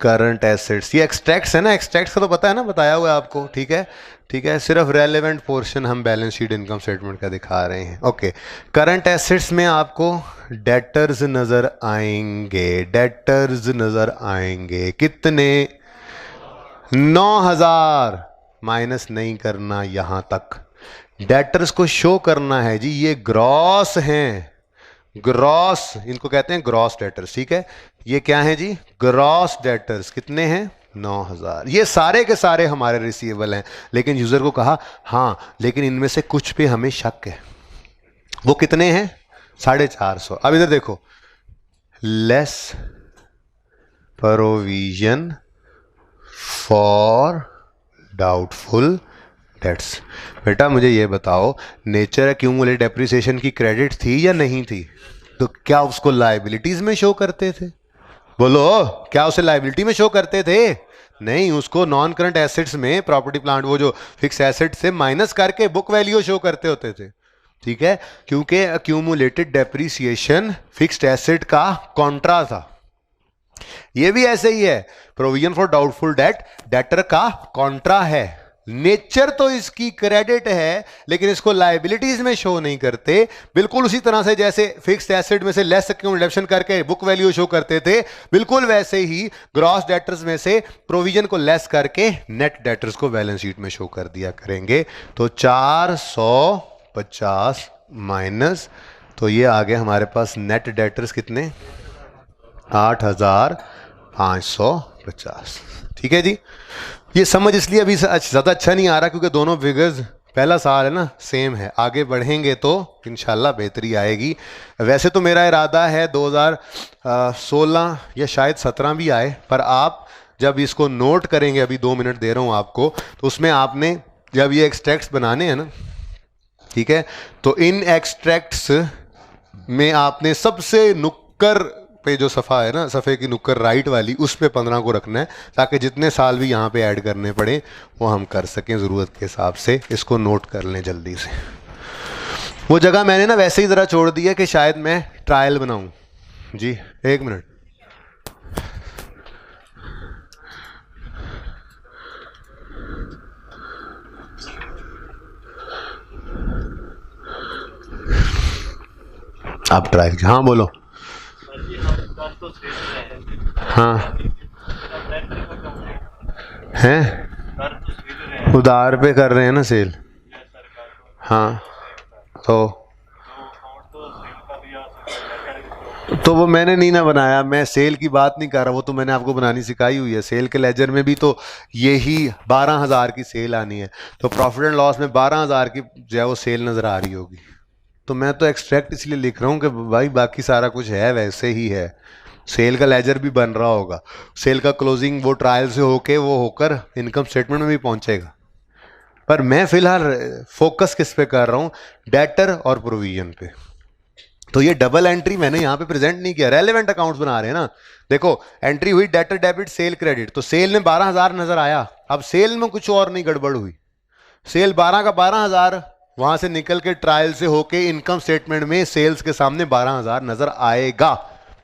करंट एसेट्स। ये एक्सट्रैक्ट्स है ना, एक्सट्रैक्ट्स का तो पता है ना, बताया हुआ है आपको, ठीक है। ठीक है, सिर्फ रेलेवेंट पोर्शन हम बैलेंस शीट इनकम स्टेटमेंट का दिखा रहे हैं। ओके, करंट एसेट्स में आपको डेटर्स नजर आएंगे, डेटर्स नजर आएंगे कितने? 9000। माइनस नहीं करना यहां तक, डेटर्स को शो करना है जी, ये ग्रॉस हैं, ग्रॉस इनको कहते हैं, ग्रॉस डेटर्स, ठीक है। ये क्या है जी? Gross debtors. कितने हैं? 9000। ये सारे के सारे हमारे रिसीवेबल हैं, लेकिन यूजर को कहा हाँ, लेकिन इनमें से कुछ पे हमें शक है। वो कितने हैं? 450। अब इधर देखो, less provision for doubtful dates. बेटा मुझे ये बताओ, नेचर एक्यूमुलेट डेप्रिसिएशन की क्रेडिट थी या नहीं थी? तो क्या उसको लायबिलिटीज में शो करते थे? बोलो, क्या उसे लायबिलिटी में शो करते थे? नहीं, उसको नॉन करंट एसेट्स में प्रॉपर्टी प्लांट, वो जो फिक्स एसेट से माइनस करके बुक वैल्यू शो करते होते थे, ठीक है। क्योंकि एक्यूमुलेटेड डेप्रिसिएशन फिक्स्ड एसेट का कॉन्ट्रा था। ये भी ऐसे ही है, provision for doubtful date debtor का कॉन्ट्रा है। नेचर तो इसकी क्रेडिट है, लेकिन इसको लायबिलिटीज में शो नहीं करते। बिल्कुल उसी तरह से जैसे फिक्स्ड एसेट में से लेस एक्यूमुलेशन करके बुक वैल्यू शो करते थे, बिल्कुल वैसे ही ग्रॉस डेटर्स में से प्रोविजन को लेस करके नेट डेटर्स को बैलेंस शीट में शो कर दिया करेंगे। तो 450 माइनस, तो ये आ गए हमारे पास नेट डेटर्स कितने? 8550। ठीक है जी। ये समझ इसलिए अभी ज़्यादा अच्छा नहीं आ रहा क्योंकि दोनों फिगर्स, पहला साल है ना, सेम है। आगे बढ़ेंगे तो इंशाल्लाह बेहतरी आएगी। वैसे तो मेरा इरादा है 2016 या शायद 17 भी आए, पर आप जब इसको नोट करेंगे, अभी 2 मिनट दे रहा हूँ आपको, तो उसमें आपने जब ये एक्सट्रैक्ट्स बनाने हैं ना, ठीक है, तो इन एक्सट्रैक्ट्स में आपने सबसे नुक्कर पे जो सफ़ा है ना, सफ़े की नुक्कर राइट वाली, उस पे 15 को रखना है, ताकि जितने साल भी यहाँ पे ऐड करने पड़े वो हम कर सकें ज़रूरत के हिसाब से। इसको नोट कर लें जल्दी से। वो जगह मैंने ना वैसे ही ज़रा छोड़ दी है कि शायद मैं ट्रायल बनाऊँ। जी 1 मिनट। आप ट्राई, हाँ बोलो। हाँ हैं, उधार पे कर रहे हैं ना सेल। हाँ तो वो मैंने नहीं ना बनाया, मैं सेल की बात नहीं कर रहा, वो तो मैंने आपको बनानी सिखाई हुई है। सेल के लेजर में भी तो यही 12,000 की सेल आनी है, तो प्रॉफिट एंड लॉस में 12,000 की जो है वो सेल नज़र आ रही होगी। तो मैं तो एक्सट्रैक्ट इसलिए लिख रहा हूँ कि भाई बाकी सारा कुछ है वैसे ही है। सेल का लेजर भी बन रहा होगा, सेल का क्लोजिंग वो ट्रायल से होके वो होकर इनकम स्टेटमेंट में भी पहुँचेगा। पर मैं फ़िलहाल फोकस किस पे कर रहा हूँ, डेटर और प्रोविजन पे। तो ये डबल एंट्री मैंने यहाँ पे प्रेजेंट नहीं किया, रेलेवेंट अकाउंट्स बना रहे हैं ना। देखो एंट्री हुई डेटर डेबिट सेल क्रेडिट, तो सेल में 12,000 नजर आया। अब सेल में कुछ और नहीं गड़बड़ हुई, सेल 12 का 12,000 वहां से निकल के ट्रायल से होके इनकम स्टेटमेंट में सेल्स के सामने 12,000 नजर आएगा।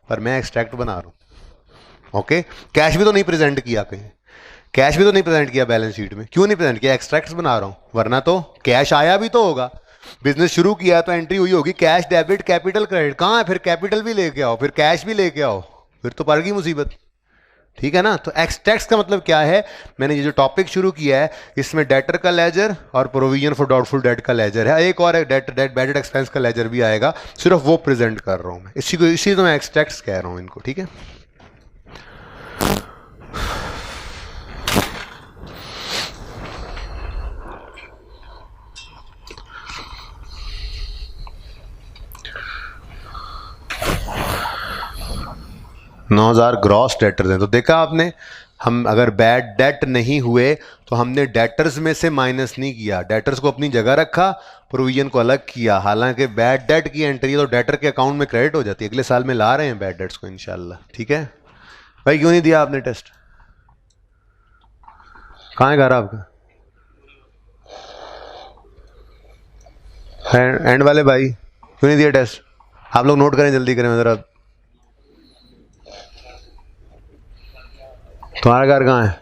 पर मैं एक्सट्रैक्ट बना रहा हूं। ओके, कैश भी तो नहीं प्रेजेंट किया, कहीं कैश भी तो नहीं प्रेजेंट किया बैलेंस शीट में। क्यों नहीं प्रेजेंट किया? एक्सट्रैक्ट्स बना रहा हूं, वरना तो कैश आया भी तो होगा। बिजनेस शुरू किया तो एंट्री हुई होगी कैश डेबिट कैपिटल क्रेडिट, कहाँ है? फिर कैपिटल भी लेके आओ, फिर कैश भी लेके आओ, फिर तो पड़ गई मुसीबत। ठीक है ना? तो एक्सट्रैक्ट्स का मतलब क्या है? मैंने ये जो टॉपिक शुरू किया है इसमें डेटर का लेजर और प्रोविजन फॉर डाउटफुल डेट का लेजर है, एक और बैडेड एक्सपेंस का लेजर भी आएगा, सिर्फ वो प्रेजेंट कर रहा हूं मैं, इसी तो मैं एक्सट्रैक्ट्स कह रहा हूं इनको। ठीक है, 9,000 ग्रॉस डेटर्स हैं। तो देखा आपने, हम अगर बैड डेट नहीं हुए तो हमने डेटर्स में से माइनस नहीं किया, डेटर्स को अपनी जगह रखा, प्रोविजन को अलग किया। हालांकि बैड डेट की एंट्री है तो डेटर के अकाउंट में क्रेडिट हो जाती है, अगले साल में ला रहे हैं बैड डेट्स को इंशाल्लाह। ठीक है भाई, क्यों नहीं दिया आपने टेस्ट? कहाँ है घर आपका? एंड वाले भाई क्यों नहीं दिया टेस्ट? आप लोग नोट करें, जल्दी करें ज़रा। तुम्हारा घर कहाँ है?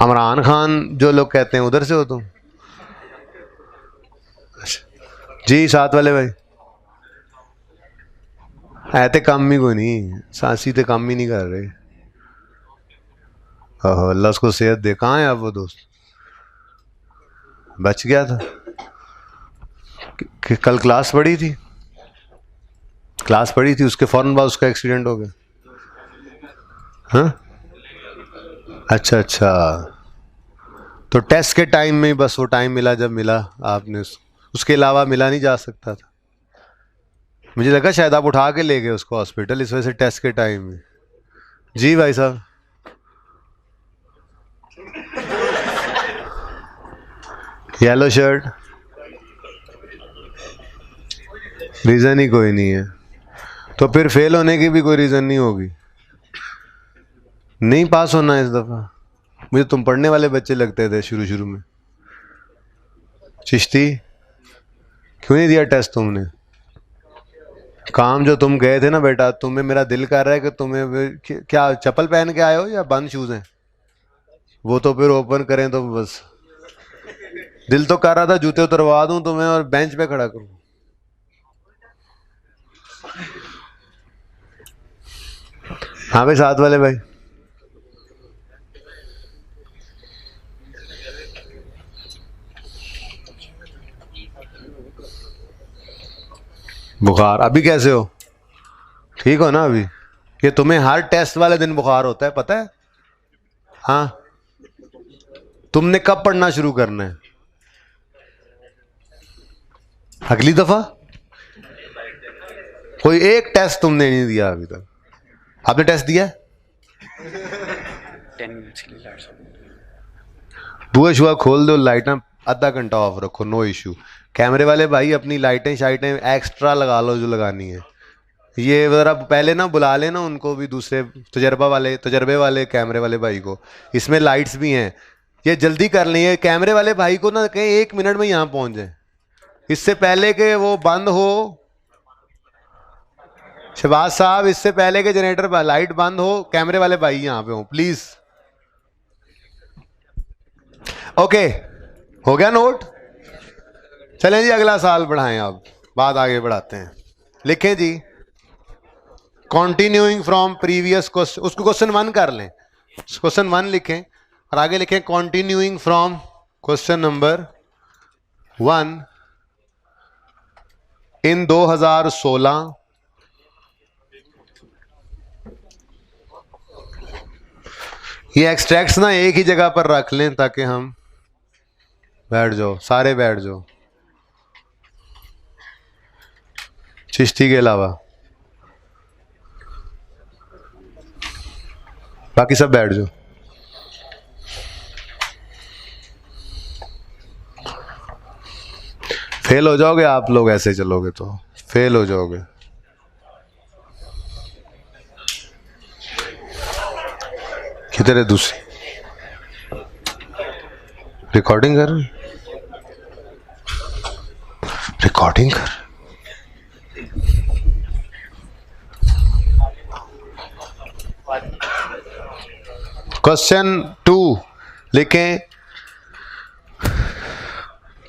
इमरान खान जो लोग कहते हैं उधर से हो तुम? जी, साथ वाले भाई ऐते काम ही कोई नहीं, सांसी तो काम ही नहीं कर रहे। ओहो, अल्लाह उसको सेहत दे। कहाँ है आप वो दोस्त? बच गया था कि कल क्लास पढ़ी थी, उसके फौरन बाद उसका एक्सीडेंट हो गया। हाँ, अच्छा अच्छा, तो टेस्ट के टाइम में बस वो टाइम मिला जब मिला आपने, उसके अलावा मिला नहीं जा सकता था। मुझे लगा शायद आप उठा के ले गए उसको हॉस्पिटल, इस वजह से टेस्ट के टाइम में। जी भाई साहब, येलो शर्ट, रीज़न ही कोई नहीं है, तो फिर फेल होने की भी कोई रीज़न नहीं होगी। नहीं पास होना इस दफ़ा। मुझे तुम पढ़ने वाले बच्चे लगते थे शुरू शुरू में। चिश्ती, क्यों नहीं दिया टेस्ट तुमने? काम जो तुम गए थे ना बेटा, तुम्हें मेरा दिल कर रहा है कि तुम्हें क्या चप्पल पहन के आए हो या बंद शूज़ हैं? वो तो फिर ओपन करें तो बस, दिल तो कर रहा था जूते उतरवा दूं तुम्हें और बेंच पे खड़ा करूं। हाँ भाई, साथ वाले भाई, बुखार अभी कैसे हो? ठीक हो ना अभी? ये तुम्हें हर टेस्ट वाले दिन बुखार होता है, पता है? हाँ, तुमने कब पढ़ना शुरू करना है? अगली दफा। कोई एक टेस्ट तुमने नहीं दिया अभी तक। आपने टेस्ट दिया? बुआ शुआ खोल दो, लाइटें आधा घंटा ऑफ रखो, नो इशू। कैमरे वाले भाई अपनी लाइटें शाइटें एक्स्ट्रा लगा लो जो लगानी है, ये ज़रा पहले ना बुला लेना उनको भी, दूसरे तजर्बे वाले कैमरे वाले भाई को। इसमें लाइट्स भी हैं, ये जल्दी कर लें। ये कैमरे वाले भाई को ना कहीं 1 मिनट में यहाँ पहुँच जाए, इससे पहले कि वो बंद हो। शहबाज साहब, इससे पहले कि जनरेटर लाइट बंद हो, कैमरे वाले भाई यहाँ पे हो प्लीज। ओके, हो गया नोट। चलें जी, अगला साल बढ़ाएं। अब बात आगे बढ़ाते हैं। लिखें जी, कंटिन्यूइंग फ्रॉम प्रीवियस क्वेश्चन। उसको क्वेश्चन 1 कर लें, क्वेश्चन 1 लिखें और आगे लिखें कंटिन्यूइंग फ्रॉम क्वेश्चन नंबर 1 इन 2016। ये एक्सट्रैक्ट्स ना एक ही जगह पर रख लें ताकि हम बैठ जाओ, सारे बैठ जाओ, चिश्ती के अलावा बाकी सब बैठ जाओ। फेल हो जाओगे आप लोग, ऐसे चलोगे तो फेल हो जाओगे। किधर है दूसरी रिकॉर्डिंग कर? रिकॉर्डिंग कर। क्वेश्चन 2 लिखें,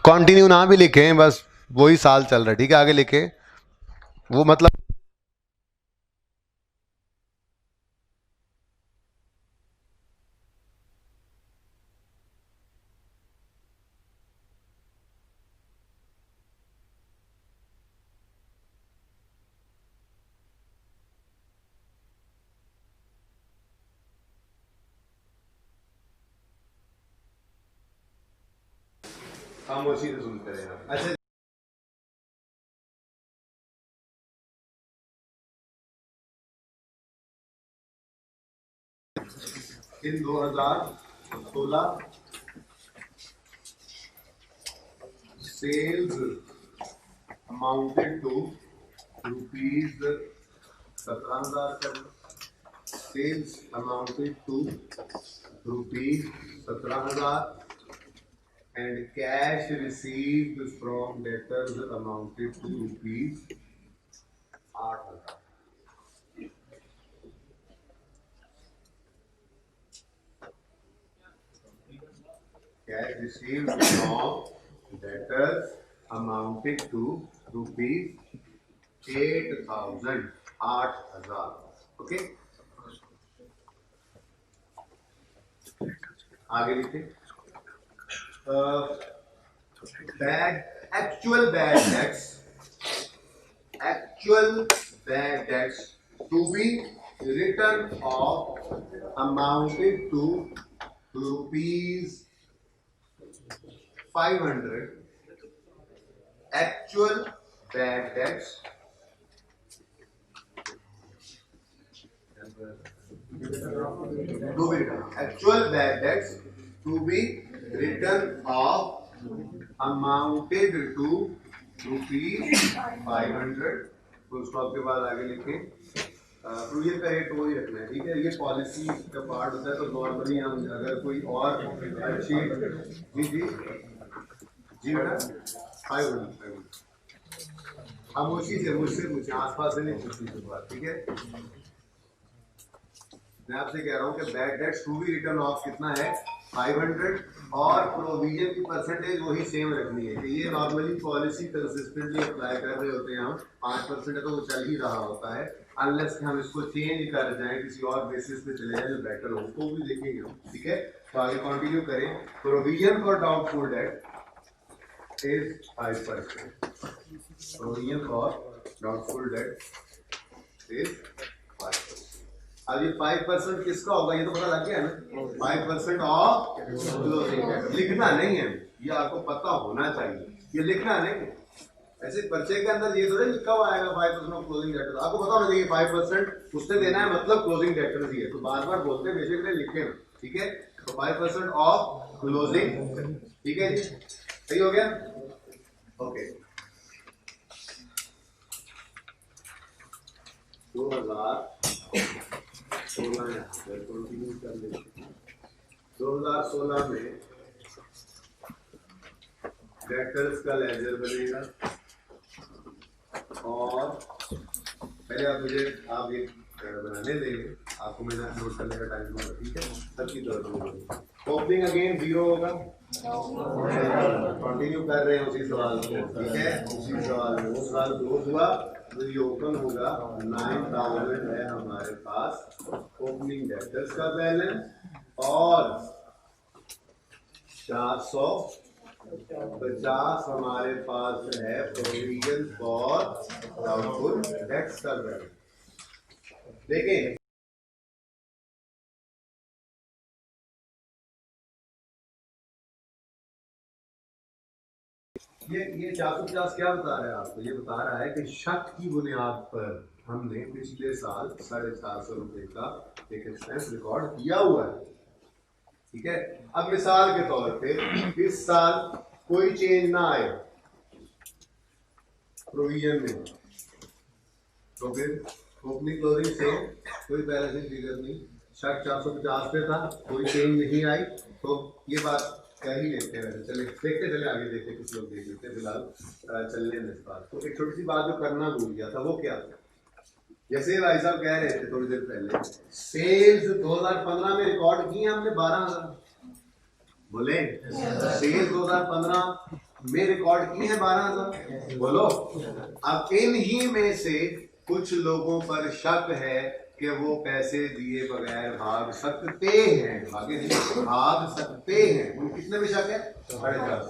कंटिन्यू ना भी लिखें, बस वही साल चल रहा है, ठीक है? आगे लिखें वो मतलब खामोशी से सुनते रहें। अच्छा, इन 2016 sales amounted to rupees 17,000 sales amounted to rupees 17,000 and cash received from debtors amounted to rupees 8,000. Cash received from debtors amounted to rupees 8,000. 8,000. Okay. आगे लिखें, actual bad debts to be written off amounted to rupees 500. Actual bad debts to be written. Actual bad debts to be written off amounted to rupees 500. Full stop के बाद आगे लिखें, provision का rate वही रखना है, ठीक है? ये पॉलिसी का पार्ट होता है। तो नॉर्मली हम अगर कोई और अच्छी जी बेटा 500 खामोशी से मुझसे पूछे, आसपास से नहीं पूछनी बात, ठीक है? मैं आपसे कह रहा हूँ कि bad debts to be written off कितना है 500 और प्रोविजन की परसेंटेज वही सेम रखनी है कि ये नॉर्मली पॉलिसी कंसिस्टेंटली अप्लाई कर रहे होते हैं हम। 5% है तो वो चल ही रहा होता है, अनलेस कि हम इसको चेंज कर जाएं, किसी और बेसिस पे चले जाए जो बेटर हो, तो भी देखेंगे हम, ठीक है? तो आगे कंटिन्यू करें। Provision for doubtful date is 5%। Provision for doubtful date is 5%। अब ये 5% किसका होगा ये तो पता लग गया ना, 5% ऑफ क्लोजिंग डेट। लिखना नहीं है, ये आपको पता होना चाहिए, ये लिखना नहीं है। ऐसे पर्चे के अंदर ये थोड़ा लिखा हुआ आएगा 5% ऑफ क्लोजिंग डेट, आपको पता होना चाहिए 5% उसने देना है, मतलब क्लोजिंग डेटर ही है। तो बार बार बोलते बेसिकली लिखे ना, ठीक है? तो 5% ऑफ क्लोजिंग, ठीक है जी? सही हो गया? ओके। 2016 कंटिन्यू कर लेते। 2016 में डेटर्स का लेजर बनेगा और पहले आप एक बनाने देंगे, आपको मैंने नोट करने का टाइम दूंगा, ठीक है? सबकी तरफ ओपनिंग अगेन 0 होगा, कंटिन्यू कर रहे हैं उसी सवाल को, ठीक है? उसी सवाल में वो सवाल क्लोज हुआ तो ये ओपन होगा। 9000 है हमारे पास ओपनिंग डेटर्स का बैलेंस और 450 हमारे पास है प्रोविजन फॉर डाउटफुल डेट्स का बैलेंस। देखें ये 450 क्या बता रहा है आपको? ये बता रहा है कि शक की बुनियाद पर हमने पिछले साल 450 रुपए का एक एक्सपेंस रिकॉर्ड किया हुआ है, ठीक है? अब मिसाल के तौर पे इस साल कोई चेंज ना आए प्रोविजन में, तो फिर ओपनिंग क्लोजिंग से कोई बैलेंसिंग फिगर नहीं, शक 450 पे था, कोई चेंज नहीं आई, तो ये बात कह ही लेते हैं। वैसे चले देखते चले आगे, देखते कुछ लोग देख लेते हैं, फिलहाल चलने में इस बात। तो एक छोटी सी बात जो करना भूल गया था वो क्या था? जैसे भाई साहब कह रहे थे थोड़ी देर पहले, सेल्स 2015 में रिकॉर्ड की हमने 12,000, बोले सेल्स 2015 में रिकॉर्ड की है 12,000, बोलो। अब इन ही में से कुछ लोगों पर शक है कि वो पैसे दिए बगैर भाग सकते हैं, भाग सकते हैं। उन कितने में शक है? 450।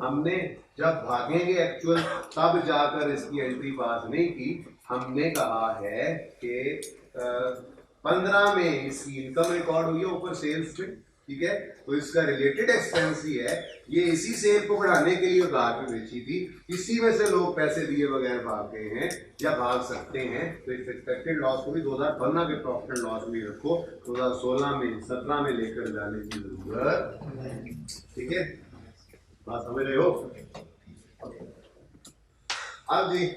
हमने जब भागेंगे एक्चुअल तब जाकर इसकी एंट्री पास नहीं की। हमने कहा है कि 15 में इसकी इनकम रिकॉर्ड हुई है ऊपर सेल्स में, ठीक है? तो इसका रिलेटेड एक्सपेंस ही है, ये इसी सेल को बढ़ाने के लिए उधार में बेची थी, इसी में से लोग पैसे दिए बगैर भाग गए हैं या भाग सकते हैं। तो इस एक्सपेक्टेड लॉस को भी 2015 के प्रॉफिट एंड लॉस में रखो, 2016 में 17 में लेकर जाने की जरूरत, ठीक है? बात समझ रहे हो? अब जी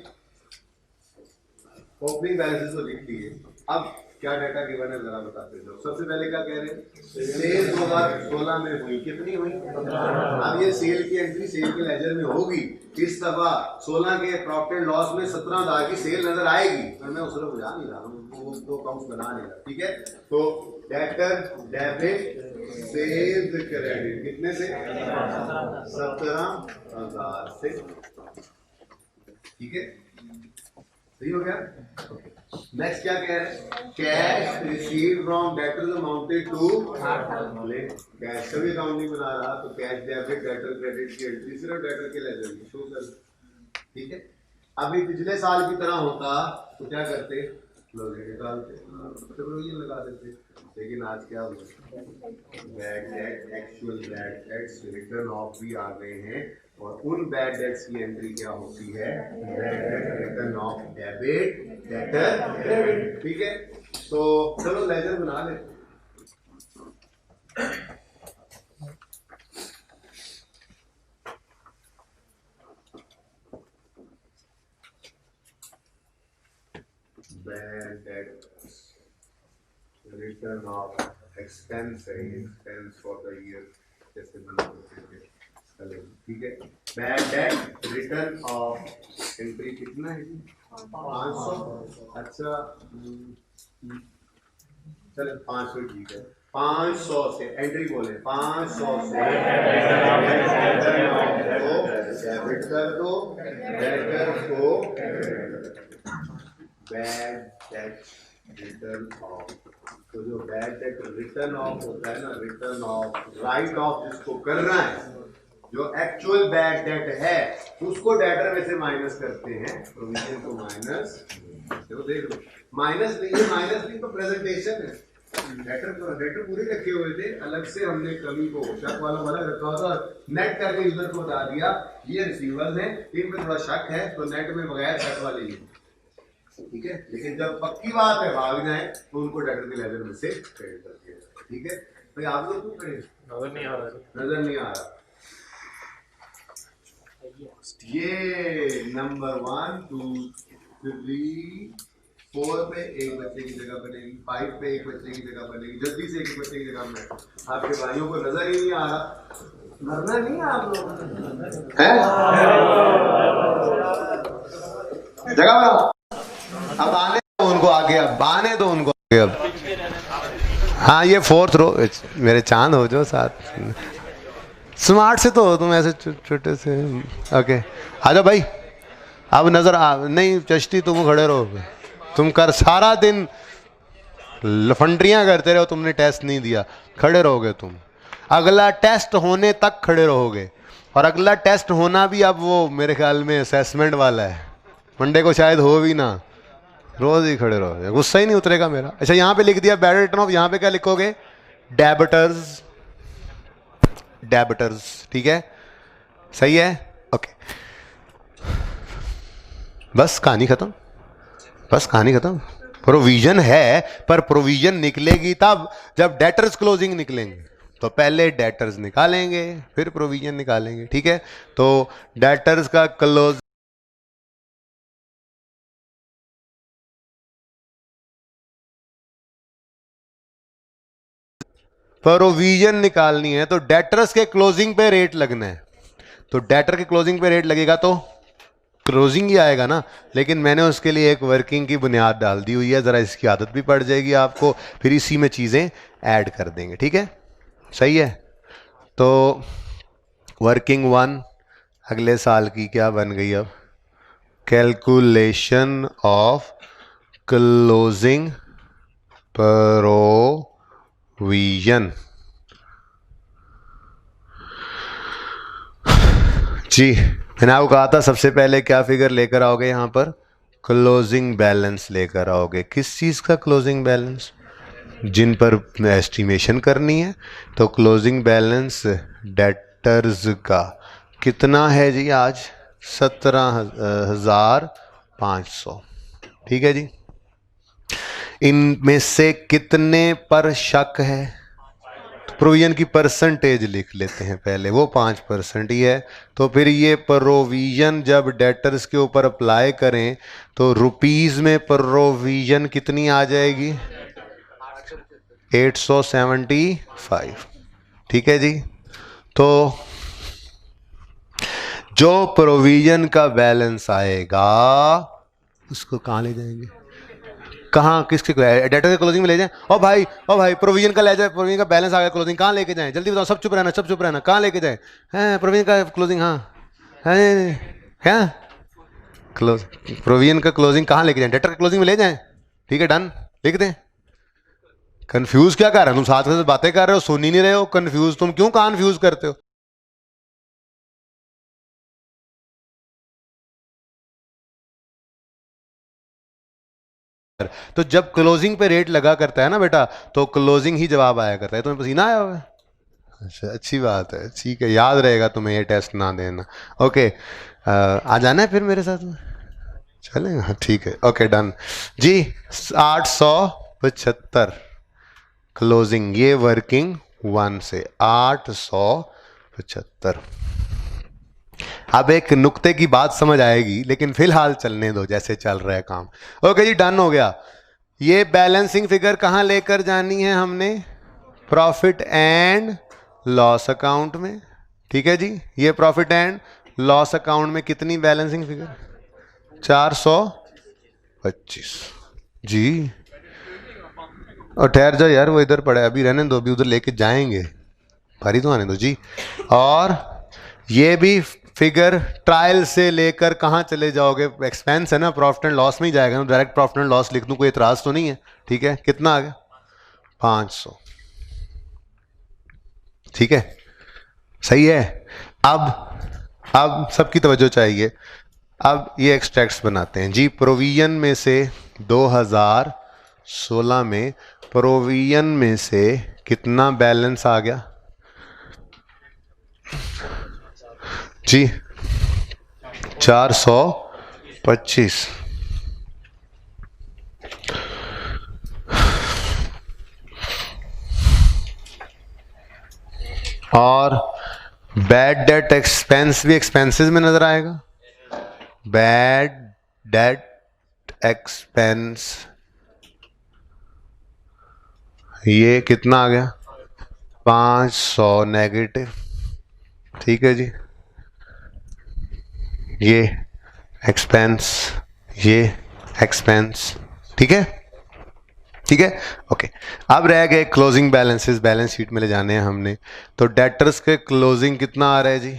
ओपनिंग बैलेंसेस को लिख लिए। अब क्या डाटा गिवन है जरा बताते जाओ। सबसे पहले क्या कह रहे हैं? सेल 2016 में हुई, कितनी हुई? अब ये सेल की एंट्री सेल के लेजर में होगी, इस दफा 16 के प्रॉफिट एंड लॉस में 17,000 की सेल नजर आएगी, पर मैं उस तरफ जा नहीं रहा हूँ, वो दो अकाउंट्स बना नहीं रहा, ठीक है? तो डेटर डेबिट सेल्स क्रेडिट कितने से? 17,000 से, ठीक है? सही हो गया? नेक्स्ट क्या कह रहे हैं? Cash received from debtors amounted to, cash का भी अकाउंट नहीं बना रहा, तो कैश डेबिट डेटर क्रेडिट की एंट्री सिर्फ डेटर के लेजर की शो कर, ठीक है? अभी पिछले साल की तरह होता तो क्या करते? लोग निकालते, प्रोविजन लगा देते, लेकिन आज क्या हुआ? Bad debt, actual bad debts return of भी आ गए हैं, और उन बैड डेट्स की एंट्री क्या होती है? Return of debit debtor credit, ठीक है? तो चलो लेजर बना लेते। Bad debts return of expense है, एक्सपेंस फॉर द ईयर जैसे बना देते हैं, ठीक है? Bad debt return of entry कितना है? 500। अच्छा चलो 500 ठीक है। 500 से एंट्री बोले, 500 से डेबिट कर दो, डेटर को बैड डेट रिटर्न ऑफ। तो जो बैड डेट रिटर्न ऑफ होता है ना, रिटर्न ऑफ राइट ऑफ जिसको करना है, जो एक्चुअल बैड डेट है उसको डेटर में से माइनस करते हैं, प्रोविजन को माइनस, देखो देख लो, माइनस नहीं तो प्रेजेंटेशन है। डेटर पूरे रखे हुए थे, अलग से हमने कमी को शक वाला रखा हुआ था, नेट करके यूजर को बता दिया ये रिसीवर्स हैं, इनमें थोड़ा शक है तो नेट में बगैर शक वाले ही, ठीक है? लेकिन जब पक्की बात है भाग जाए तो उनको डेटर के लेवल में से क्रेडिट करते हैं, ठीक है? भाई आप लोग क्यों करें? नजर नहीं आ रहा। ये नंबर 1 2 3 4 पे एक बच्चे की जगह बनेगी, 5 पे एक बच्चे की जगह बनेगी, जल्दी से एक बच्चे की जगह बनेगी। आपके भाइयों को नजर ही नहीं आ रहा, मरना नहीं है आप लोग हैं? जगह बनाओ। अब आने दो उनको आगे, अब आने दो उनको आगे अब। हाँ ये 4th रो, मेरे चांद हो जो साथ। स्मार्ट से तो हो तुम, ऐसे छोटे से। ओके आ जाओ भाई। अब नजर आ नहीं चश्ती, तुम खड़े रहो, तुम कर सारा दिन लफंडरियां करते रहो, तुमने टेस्ट नहीं दिया, खड़े रहोगे तुम। अगला टेस्ट होने तक खड़े रहोगे, और अगला टेस्ट होना भी अब वो मेरे ख्याल में असेसमेंट वाला है, मंडे को शायद हो भी ना, रोज ही खड़े रहोगे, गुस्सा ही नहीं उतरेगा मेरा। अच्छा यहाँ पे लिख दिया बैड रिटर्न ऑफ, यहाँ पे क्या लिखोगे? डेबिटर्स, डेबिटर्स, ठीक है, सही है, ओके। बस कहानी खत्म, बस कहानी खत्म। प्रोविजन है, पर प्रोविजन निकलेगी तब जब डेटर्स क्लोजिंग निकलेंगे, तो पहले डेटर्स निकालेंगे फिर प्रोविजन निकालेंगे, ठीक है। तो डेटर्स का क्लोज, प्रोविजन निकालनी है तो डेटर्स के क्लोजिंग पे रेट लगना है, तो डेटर के क्लोजिंग पे रेट लगेगा तो क्लोजिंग ही आएगा ना। लेकिन मैंने उसके लिए एक वर्किंग की बुनियाद डाल दी हुई है, ज़रा इसकी आदत भी पड़ जाएगी आपको, फिर इसी में चीज़ें ऐड कर देंगे, ठीक है, सही है। तो वर्किंग 1 अगले साल की क्या बन गई अब? Calculation of closing provision. जी मैंने आपको कहा था सबसे पहले क्या फिगर लेकर आओगे यहाँ पर? क्लोजिंग बैलेंस लेकर आओगे। किस चीज़ का क्लोजिंग बैलेंस? जिन पर एस्टिमेशन करनी है। तो क्लोजिंग बैलेंस डेटर्स का कितना है जी आज? 17,500, ठीक है जी। इनमें से कितने पर शक है? प्रोविजन की परसेंटेज लिख लेते हैं पहले, वो 5% ही है। तो फिर ये प्रोविजन जब डेटर्स के ऊपर अप्लाई करें तो रुपीस में प्रोविजन कितनी आ जाएगी? 875, ठीक है जी। तो जो प्रोविजन का बैलेंस आएगा उसको कहाँ ले जाएंगे? कहाँ, किसके डेटा के क्लोजिंग में ले जाएं? ओ भाई प्रोविजन का ले जाए, प्रोविजन का बैलेंस आ गया, क्लोजिंग कहाँ लेके जाएं? जल्दी बताओ, सब चुप रहना, सब चुप रहना, कहाँ लेके जाएं? हैं प्रोविजन का क्लोजिंग, हाँ है क्या? क्लोज प्रोविजन का क्लोजिंग कहाँ लेके जाएं? डेटर का क्लोजिंग में ले जाएं, ठीक है, डन, लिख दें। कंफ्यूज क्या कर रहे हो तुम? साथ में बातें कर रहे हो, सुन ही नहीं रहे हो, कंफ्यूज तुम क्यों कंफ्यूज करते हो? तो जब क्लोजिंग पे रेट लगा करता है ना बेटा, तो क्लोजिंग ही जवाब आया करता है। तुम्हें पसीना आया हुआ है? अच्छा, अच्छी बात है, ठीक है, याद रहेगा तुम्हें, ये टेस्ट ना देना। ओके, आ जाना है फिर मेरे साथ में, चलेगा? हाँ ठीक है, ओके डन जी। 875 क्लोजिंग, ये वर्किंग 1 से 875। अब एक नुक्ते की बात समझ आएगी, लेकिन फिलहाल चलने दो जैसे चल रहा है काम। ओके जी, डन हो गया। ये बैलेंसिंग फिगर कहाँ लेकर जानी है हमने? प्रॉफिट एंड लॉस अकाउंट में, ठीक है जी। ये प्रॉफिट एंड लॉस अकाउंट में कितनी बैलेंसिंग फिगर? 425 जी। और ठहर जाओ यार, वो इधर पड़ा है, अभी रहने दो, अभी उधर लेके जाएंगे, भारी तो आने दो जी। और ये भी फिगर ट्रायल से लेकर कहाँ चले जाओगे? एक्सपेंस है ना, प्रॉफिट एंड लॉस में ही जाएगा ना, डायरेक्ट प्रॉफिट एंड लॉस लिख दूं, कोई इतराज तो नहीं है, ठीक है। कितना आ गया? 500, ठीक है, सही है। अब सबकी तवज्जो चाहिए। अब ये एक्सट्रैक्ट्स बनाते हैं जी। प्रोविजन में से 2016 में प्रोविजन में से कितना बैलेंस आ गया जी? 425। और बैड डेट एक्सपेंस भी एक्सपेंसेस में नजर आएगा। बैड डेट एक्सपेंस, ये कितना आ गया 500 नेगेटिव, ठीक है जी। ये एक्सपेंस, ये एक्सपेंस, ठीक है, ठीक है, ओके। अब रह गए क्लोजिंग बैलेंसेस, बैलेंस शीट में ले जाने हैं हमने। तो डेटर्स के क्लोजिंग कितना आ रहा है जी?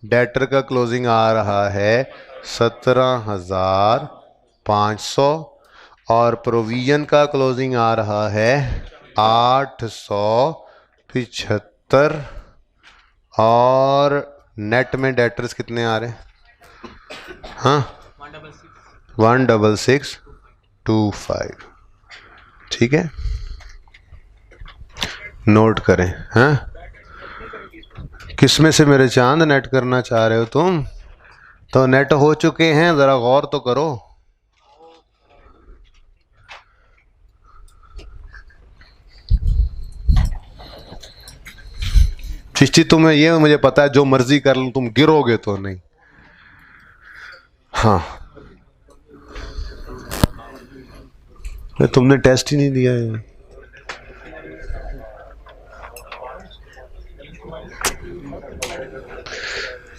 डेटर का क्लोजिंग आ रहा है 17,500 और प्रोविजन का क्लोजिंग आ रहा है 875 और नेट में डेटर्स कितने आ रहे हैं? हाँ 16625, ठीक है, नोट करें। हाँ किस में से मेरे चांद नेट करना चाह रहे हो तुम? तो नेट हो चुके हैं, जरा गौर तो करो। चिश्ती तुम्हें ये मुझे पता है, जो मर्जी कर लो तुम गिरोगे तो नहीं। हाँ तुमने टेस्ट ही नहीं दिया है।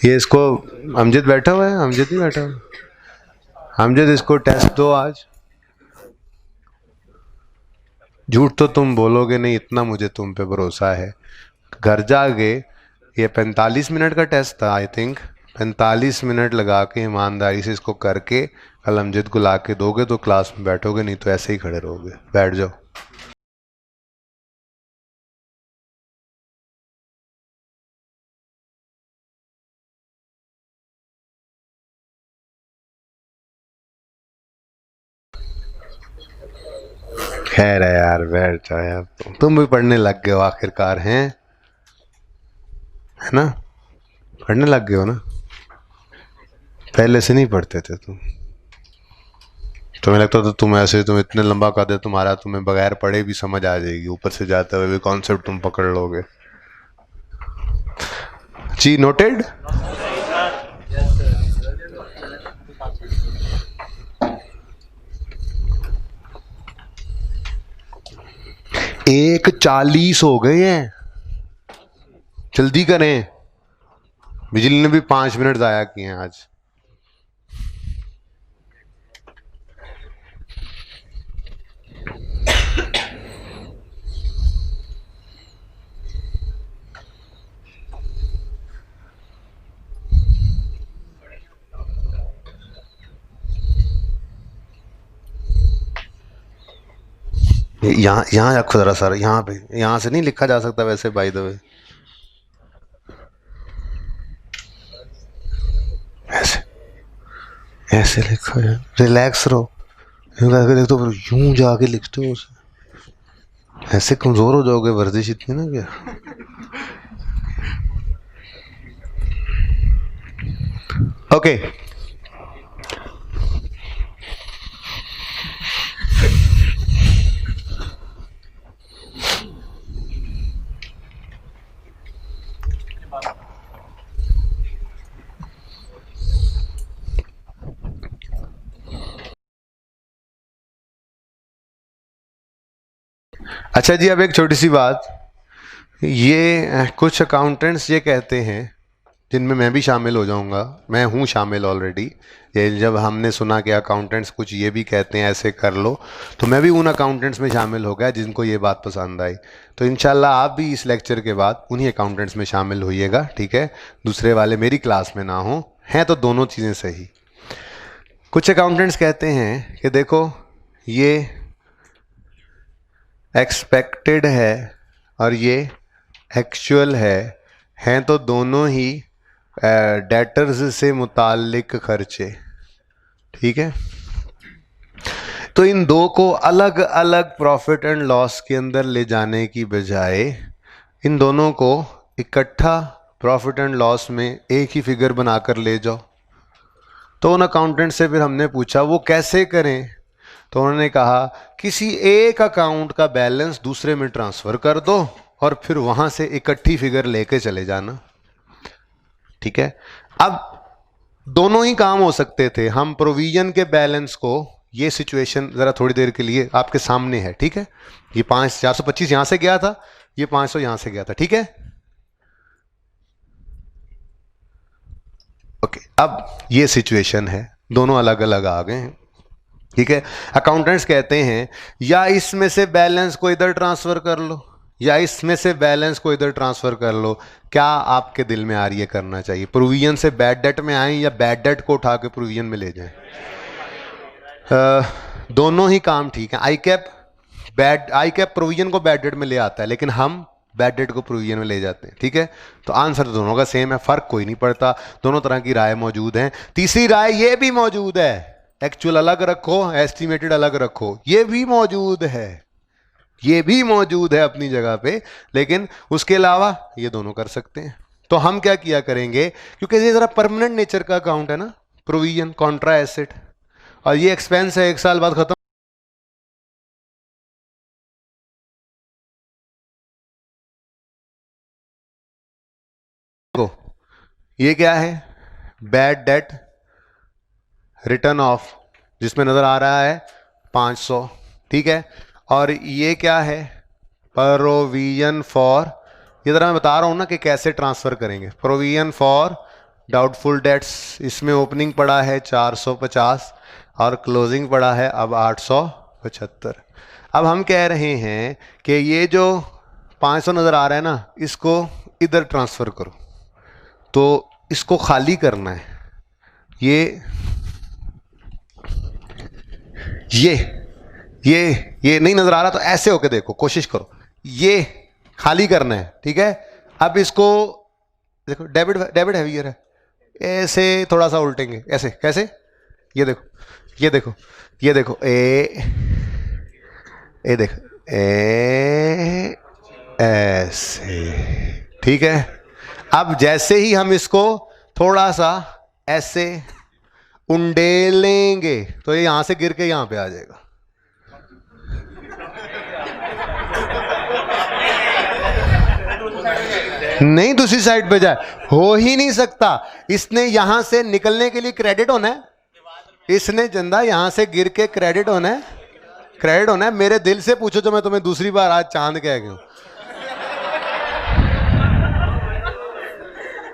ये इसको अमजद बैठा हुआ है, अमजद ही बैठा हुआ है। अमजद इसको टेस्ट दो आज। झूठ तो तुम बोलोगे नहीं, इतना मुझे तुम पे भरोसा है। घर जाके ये 45 मिनट का टेस्ट था आई थिंक, 45 मिनट लगा के ईमानदारी से इसको करके कल अमजद को ला के दोगे तो क्लास में बैठोगे, नहीं तो ऐसे ही खड़े रहोगे। बैठ जाओ। खैर है यार, बैठ जाओ यार, तुम भी पढ़ने लग गए हो आखिरकार, हैं है ना? पढ़ने लग गए हो ना? पहले से नहीं पढ़ते थे तुम? तुम्हें लगता था तुम ऐसे, तुम इतने लंबा कर दे तुम्हारा, तुम्हें बगैर पढ़े भी समझ आ जाएगी, ऊपर से जाते हुए भी कॉन्सेप्ट तुम पकड़ लोगे। जी नोटेड। एक 40 हो गए हैं, जल्दी करें, बिजली ने भी 5 मिनट जाया किए हैं आज। यहाँ रखो जरा सर, यहाँ पे, यहाँ से नहीं लिखा जा सकता वैसे बाय द वे। ऐसे ऐसे लिखो यार, रिलैक्स रहो। देख तो यूं जाके लिखते हो उसे, ऐसे कमजोर हो जाओगे, वर्जिश इतनी ना क्या। ओके अच्छा जी, अब एक छोटी सी बात, ये कुछ अकाउंटेंट्स ये कहते हैं, जिनमें मैं भी शामिल हो जाऊंगा, मैं हूँ शामिल ऑलरेडी। ये जब हमने सुना कि अकाउंटेंट्स कुछ ये भी कहते हैं ऐसे कर लो, तो मैं भी उन अकाउंटेंट्स में शामिल हो गया जिनको ये बात पसंद आई। तो इंशाल्लाह आप भी इस लेक्चर के बाद उन्हीं अकाउंटेंट्स में शामिल होइएगा, ठीक है? दूसरे वाले मेरी क्लास में ना हो, हैं तो दोनों चीज़ें सही। कुछ अकाउंटेंट्स कहते हैं कि देखो ये एक्सपेक्टेड है और ये एक्चुअल है, हैं तो दोनों ही डेटर्स से मुताल्लिक खर्चे, ठीक है? तो इन दो को अलग अलग प्रॉफिट एंड लॉस के अंदर ले जाने की बजाय इन दोनों को इकट्ठा प्रॉफिट एंड लॉस में एक ही फिगर बनाकर ले जाओ। तो उन अकाउंटेंट से फिर हमने पूछा वो कैसे करें, तो उन्होंने कहा किसी एक अकाउंट का बैलेंस दूसरे में ट्रांसफ़र कर दो और फिर वहाँ से इकट्ठी फिगर लेके चले जाना, ठीक है? अब दोनों ही काम हो सकते थे। हम प्रोविजन के बैलेंस को ये सिचुएशन ज़रा थोड़ी देर के लिए आपके सामने है, ठीक है। ये 425 यहाँ से गया था, ये 500 यहाँ से गया था, ठीक है। ओके, अब ये सिचुएशन है, दोनों अलग अलग आ गए हैं, ठीक है। अकाउंटेंट्स कहते हैं या इसमें से बैलेंस को इधर ट्रांसफर कर लो या इसमें से बैलेंस को इधर ट्रांसफर कर लो। क्या आपके दिल में आ रही है करना चाहिए? प्रोविजन से बैड डेट में आए या बैड डेट को उठा के प्रोविजन में ले जाएं? दोनों ही काम ठीक है। आई कैप प्रोविजन को बैड डेट में ले आता है, लेकिन हम बैड डेट को प्रोविजन में ले जाते हैं, ठीक है। तो आंसर दोनों का सेम है, फर्क कोई नहीं पड़ता, दोनों तरह की राय मौजूद हैं। तीसरी राय ये भी मौजूद है, एक्चुअल अलग रखो, एस्टिमेटेड अलग रखो, ये भी मौजूद है, ये भी मौजूद है अपनी जगह पे, लेकिन उसके अलावा ये दोनों कर सकते हैं। तो हम क्या किया करेंगे, क्योंकि ये जरा परमानेंट नेचर का अकाउंट है ना, प्रोविजन कॉन्ट्रा एसेट, और ये एक्सपेंस है, 1 साल बाद खत्म। तो ये क्या है, बैड डेट रिटर्न ऑफ, जिसमें नजर आ रहा है 500, ठीक है। और ये क्या है, प्रोविजन फॉर, ये जरा मैं बता रहा हूं ना कि कैसे ट्रांसफर करेंगे। प्रोविजन फॉर डाउटफुल डेट्स, इसमें ओपनिंग पड़ा है 450 और क्लोजिंग पड़ा है अब 875। अब हम कह रहे हैं कि ये जो 500 नजर आ रहा है ना, इसको इधर ट्रांसफर करो। तो इसको खाली करना है, ये नहीं नजर आ रहा, तो ऐसे होके देखो, कोशिश करो, ये खाली करना है, ठीक है। अब इसको देखो, डेबिट हैवियर है, ऐसे थोड़ा सा उल्टेंगे, ऐसे कैसे, ये देखो, ये देखो, ये देखो, ए देखो, ऐसे, ठीक है। अब जैसे ही हम इसको थोड़ा सा ऐसे उंडेलेंगे तो ये यहां से गिर के यहां पे आ जाएगा। नहीं, दूसरी साइड पे जाए, हो ही नहीं सकता। इसने यहां से निकलने के लिए क्रेडिट होना है, इसने चंदा यहां से गिर के क्रेडिट होना है, क्रेडिट होना है। मेरे दिल से पूछो तो मैं तुम्हें दूसरी बार आज चांद कह गया हूं,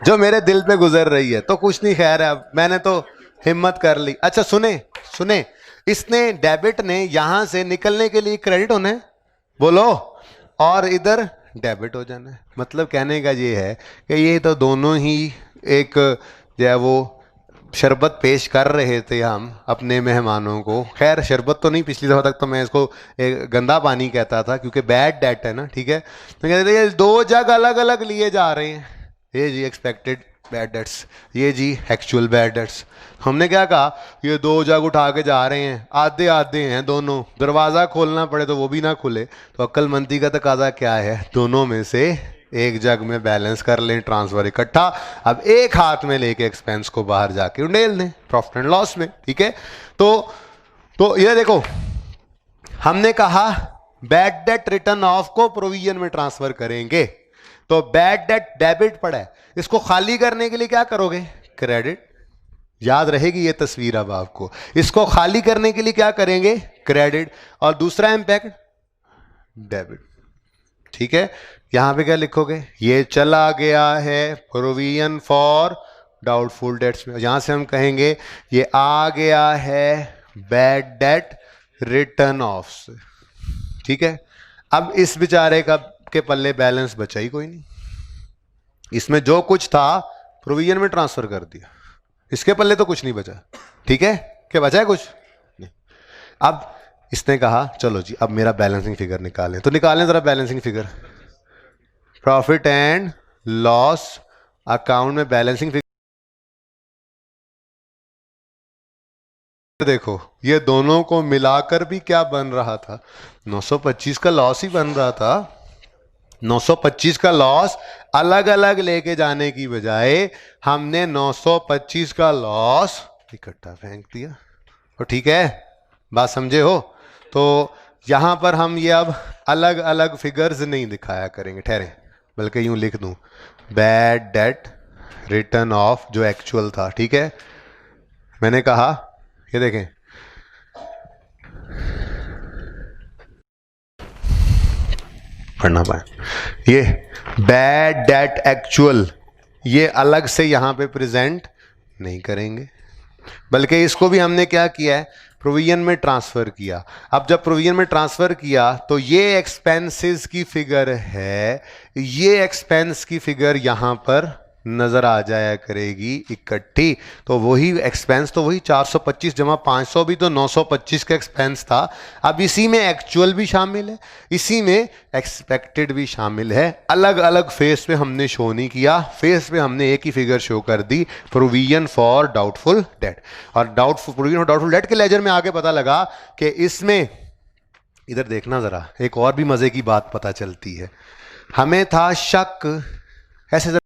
जो मेरे दिल पे गुजर रही है। तो कुछ नहीं, खैर है, अब मैंने तो हिम्मत कर ली। अच्छा सुने, इसने डेबिट ने यहां से निकलने के लिए क्रेडिट होना है, बोलो, और इधर डेबिट हो जाना है। मतलब कहने का ये है कि ये तो दोनों ही एक जो है वो शरबत पेश कर रहे थे हम अपने मेहमानों को। खैर शरबत तो नहीं, पिछली दफ़ा तक तो मैं इसको एक गंदा पानी कहता था, क्योंकि बैड डेट है ना, ठीक है। तो कहते थे ये 2 जग अलग अलग लिए जा रहे हैं, ये जी एक्सपेक्टेड बैड डेट्स, ये जी एक्चुअल बैड डेट्स। हमने क्या कहा, ये 2 जग उठा के जा रहे हैं, आधे आधे हैं दोनों, दरवाज़ा खोलना पड़े तो वो भी ना खुले। तो अक्लमंदी का तकाजा क्या है, दोनों में से एक जग में बैलेंस कर लें, ट्रांसफर इकट्ठा, अब एक हाथ में लेके एक्सपेंस को बाहर जाके उंडेल दें प्रॉफिट एंड लॉस में, ठीक है। तो ये देखो, हमने कहा बैड डेट रिटर्न ऑफ को प्रोविजन में ट्रांसफर करेंगे। तो बैड डेट डेबिट पड़ा है, इसको खाली करने के लिए क्या करोगे, क्रेडिट। याद रहेगी ये तस्वीर अब आपको, इसको खाली करने के लिए क्या करेंगे, क्रेडिट, और दूसरा इंपैक्ट डेबिट, ठीक है। यहां पे क्या लिखोगे, ये चला गया है प्रोविजन फॉर डाउटफुल डेट्स में, यहां से हम कहेंगे ये आ गया है बैड डेट रिटर्न ऑफ से, ठीक है। अब इस बेचारे का के पल्ले बैलेंस बचा ही कोई नहीं, इसमें जो कुछ था प्रोविजन में ट्रांसफर कर दिया, इसके पल्ले तो कुछ नहीं बचा, ठीक है। क्या बचा है, कुछ नहीं। अब इसने कहा चलो जी अब मेरा बैलेंसिंग फिगर निकालें, तो निकालें जरा balancing figure, profit and loss account में बैलेंसिंग फिगर। देखो ये दोनों को मिलाकर भी क्या बन रहा था, 925 का लॉस ही बन रहा था। 925 का लॉस अलग अलग लेके जाने की बजाय हमने 925 का लॉस इकट्ठा फेंक दिया, तो ठीक है, बात समझे हो। तो यहां पर हम ये अब अलग अलग फिगर्स नहीं दिखाया करेंगे, ठहरे, बल्कि यूं लिख दूं बैड डेट रिटर्न ऑफ जो एक्चुअल था, ठीक है। मैंने कहा ये देखें पढ़ ना पाए। ये बैड डेट एक्चुअल, ये अलग से यहाँ पे प्रेजेंट नहीं करेंगे, बल्कि इसको भी हमने क्या किया है, प्रोविजन में ट्रांसफर किया। अब जब प्रोविजन में ट्रांसफर किया तो ये एक्सपेंसेस की फिगर है, ये एक्सपेंस की फिगर यहां पर नजर आ जाया करेगी इकट्ठी। तो वही एक्सपेंस, तो वही 425 जमा 500 भी तो 925 का एक्सपेंस था। अब इसी में एक्चुअल भी शामिल है, इसी में एक्सपेक्टेड भी शामिल है। अलग अलग फेस पे हमने शो नहीं किया, फेस पे हमने एक ही फिगर शो कर दी, प्रोविजन फॉर डाउटफुल डेट। और doubtful provision for doubtful date के लेजर में आगे पता लगा कि इसमें, इधर देखना जरा, एक और भी मजे की बात पता चलती है। हमें था शक, ऐसे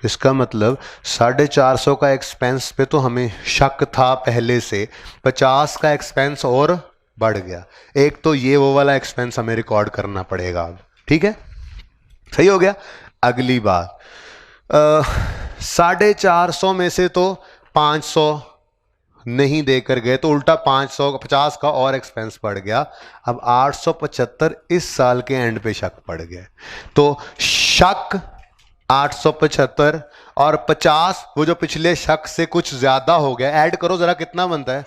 इसका मतलब 450 का एक्सपेंस पे तो हमें शक था पहले से, 50 का एक्सपेंस और बढ़ गया। एक तो ये वो वाला एक्सपेंस हमें रिकॉर्ड करना पड़ेगा अब, ठीक है, सही हो गया। अगली बात, 450 में से तो 500 नहीं देकर गए, तो उल्टा 550 का और एक्सपेंस बढ़ गया। अब 875 इस साल के एंड पे शक पड़ गया, तो शक 875 और 50 वो जो पिछले शक से कुछ ज्यादा हो गया, ऐड करो जरा कितना बनता है।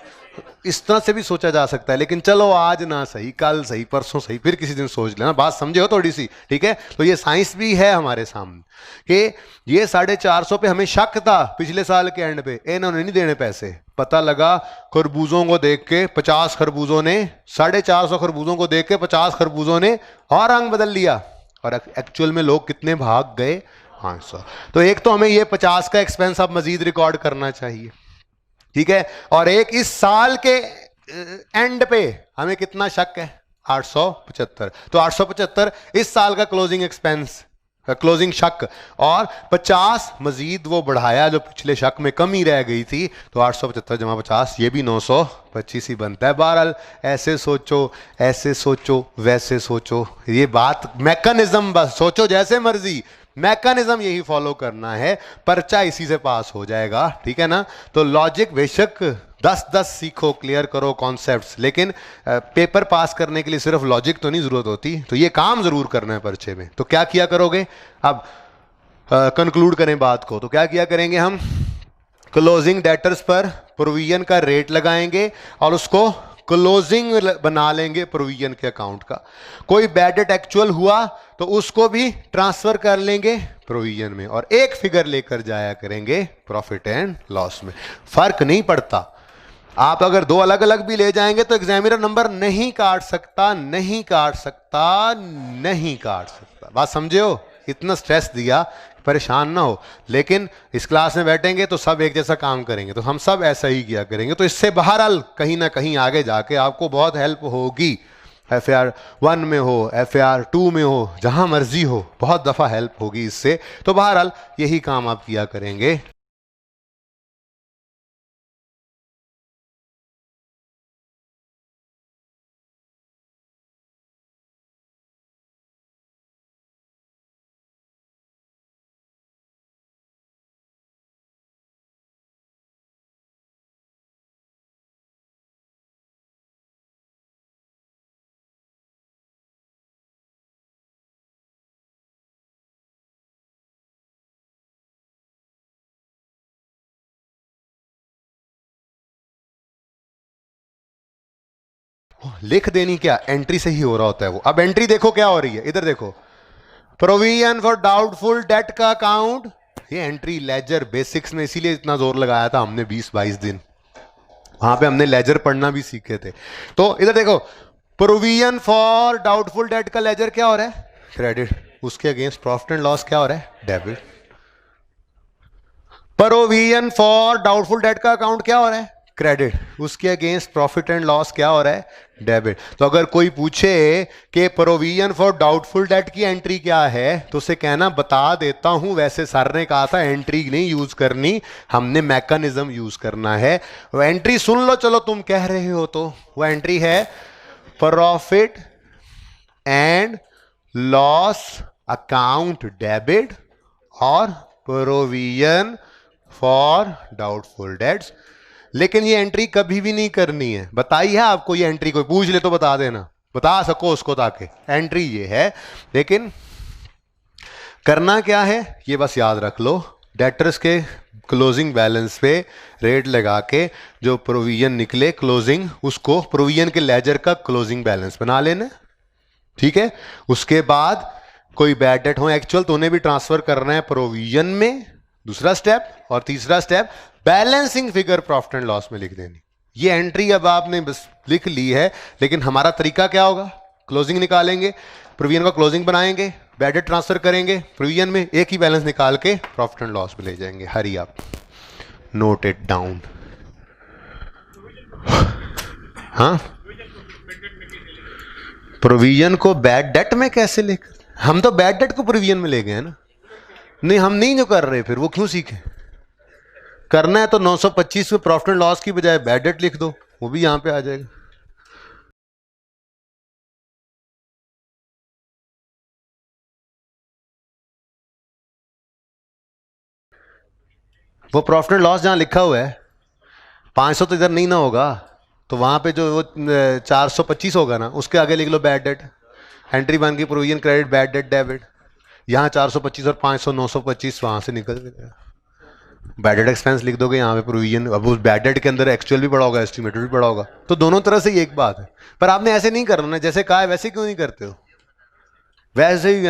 इस तरह से भी सोचा जा सकता है, लेकिन चलो आज ना सही, कल सही, परसों सही, फिर किसी दिन सोच लेना, बात समझे हो थोड़ी सी, ठीक है। तो ये साइंस भी है हमारे सामने कि ये 450 पे हमें शक था पिछले साल के एंड पे, इन्होंने नहीं देने पैसे। पता लगा खरबूजों को देख के 50 खरबूजों ने, 450 खरबूजों को देख के 50 खरबूजों ने और रंग बदल लिया, और एक्चुअल में लोग कितने भाग गए, 500। तो एक तो हमें ये 50 का एक्सपेंस अब मजीद रिकॉर्ड करना चाहिए, ठीक है। और एक इस साल के एंड पे हमें कितना शक है, 875। तो 875 इस साल का क्लोजिंग एक्सपेंस, क्लोजिंग शक, और 50 मजीद वो बढ़ाया जो पिछले शक में कमी रह गई थी, तो 875 जमा 50 ये भी 925 ही बनता है। बहरहाल ऐसे सोचो, ऐसे सोचो, वैसे सोचो, ये बात मैकेनिज्म, बस सोचो जैसे मर्जी, मैकेनिज्म यही फॉलो करना है, पर्चा इसी से पास हो जाएगा, ठीक है ना। तो लॉजिक बेशक 10-10 सीखो, क्लियर करो कॉन्सेप्ट्स, लेकिन पेपर पास करने के लिए सिर्फ लॉजिक तो नहीं जरूरत होती, तो ये काम जरूर करना है पर्चे में। तो क्या किया करोगे, अब कंक्लूड करें बात को, तो क्या किया करेंगे हम, क्लोजिंग डेटर्स पर प्रोविजन का रेट लगाएंगे और उसको क्लोजिंग बना लेंगे प्रोविजन के अकाउंट का। कोई बैड डेट एक्चुअल हुआ तो उसको भी ट्रांसफर कर लेंगे प्रोविजन में, और एक फिगर लेकर जाया करेंगे प्रॉफिट एंड लॉस में। फर्क नहीं पड़ता, आप अगर दो अलग अलग भी ले जाएंगे तो एग्जामिनर नंबर नहीं काट सकता, नहीं काट सकता, नहीं काट सकता। बात समझे हो, इतना स्ट्रेस दिया, परेशान ना हो। लेकिन इस क्लास में बैठेंगे तो सब एक जैसा काम करेंगे, तो हम सब ऐसा ही किया करेंगे, तो इससे बहरहाल कहीं ना कहीं आगे जाके आपको बहुत हेल्प होगी। FAR 1 में हो, FAR 2 में हो, जहां मर्जी हो, बहुत दफा हेल्प होगी इससे। तो बहरहाल यही काम आप किया करेंगे। लिख देनी क्या, एंट्री से ही हो रहा होता है वो। अब एंट्री देखो क्या हो रही है, इधर देखो, प्रोविजन फॉर डाउटफुल डेट का अकाउंट, ये एंट्री लेजर बेसिक्स में, इसीलिए इतना जोर लगाया था हमने 20-22 दिन, वहां पे हमने लेजर पढ़ना भी सीखे थे। तो इधर देखो, प्रोविजन फॉर डाउटफुल डेट का लेजर क्या हो रहा है, क्रेडिट, उसके अगेंस्ट प्रॉफिट एंड लॉस क्या हो रहा है, debit. Provision for doubtful debt का अकाउंट क्या हो रहा है, क्रेडिट, उसके अगेंस्ट प्रॉफिट एंड लॉस क्या हो रहा है, डेबिट। तो अगर कोई पूछे कि प्रोविजन फॉर डाउटफुल डेट की एंट्री क्या है, तो उसे कहना बता देता हूं, वैसे सर ने कहा था एंट्री नहीं यूज करनी, हमने मैकेनिज्म यूज करना है। वो एंट्री सुन लो, चलो तुम कह रहे हो तो, वो एंट्री है profit and loss account debit और प्रोविजन फॉर डाउटफुल डेट्स। लेकिन ये एंट्री कभी भी नहीं करनी है। बताई है आपको ये एंट्री, कोई पूछ ले तो बता देना, बता सको उसको, ताकि एंट्री ये है। लेकिन करना क्या है ये बस याद रख लो, डेटर्स के क्लोजिंग बैलेंस पे रेट लगा के जो प्रोविजन निकले क्लोजिंग, उसको प्रोविजन के लेजर का क्लोजिंग बैलेंस बना लेना, ठीक है। उसके बाद कोई बैड डेट हो एक्चुअल तो उन्हें भी ट्रांसफर करना है प्रोविजन में, दूसरा स्टेप। और तीसरा step balancing figure profit and loss में लिख देनी। ये एंट्री अब आपने बस लिख ली है, लेकिन हमारा तरीका क्या होगा, क्लोजिंग निकालेंगे, प्रोविजन का क्लोजिंग बनाएंगे, बैड डेट ट्रांसफर करेंगे प्रोविजन में, एक ही बैलेंस निकाल के प्रॉफिट एंड लॉस में ले जाएंगे। हरी आप नोट इट डाउन। हाँ, प्रोविजन को बैड डेट में कैसे लेकर, हम तो बैड डेट को प्रोविजन में ले गए ना। नहीं, हम नहीं जो कर रहे, फिर वो क्यों सीखे। करना है तो 925 में प्रॉफिट एंड लॉस की बजाय बैड डेट लिख दो, वो भी यहां पे आ जाएगा। वो प्रॉफिट एंड लॉस जहां लिखा हुआ है 500 तो इधर नहीं ना होगा, तो वहां पे जो वो 425 होगा ना, उसके आगे लिख लो बैड डेट। एंट्री बन गई provision credit bad debt debit. यहाँ 425 और 500 925 वहां से निकल गया। बैड डेट एक्सपेंस लिख दोगे यहाँ पे प्रोविजन। अब उस बैड डेट के अंदर एक्चुअल भी पड़ा होगा, एस्टिमेटेड भी पड़ा होगा, तो दोनों तरह से एक बात है। पर आपने ऐसे नहीं करना ना, जैसे कहा है वैसे क्यों नहीं करते हो, वैसे ही।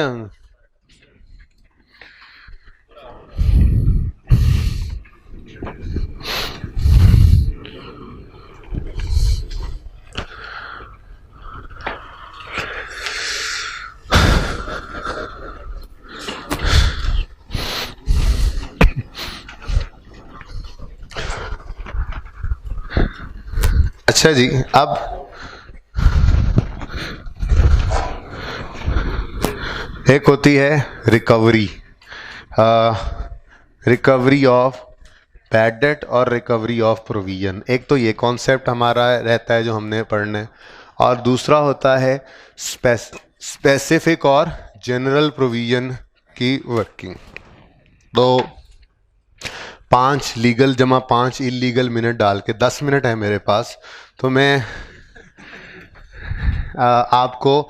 अच्छा जी, अब एक होती है recovery, recovery of bad debt और रिकवरी ऑफ प्रोविजन। एक तो ये कॉन्सेप्ट हमारा रहता है जो हमने पढ़ना है, और दूसरा होता है स्पेसिफिक और जनरल प्रोविजन की वर्किंग। तो 5 लीगल जमा 5 इलीगल मिनट डाल के 10 मिनट है मेरे पास, तो मैं आपको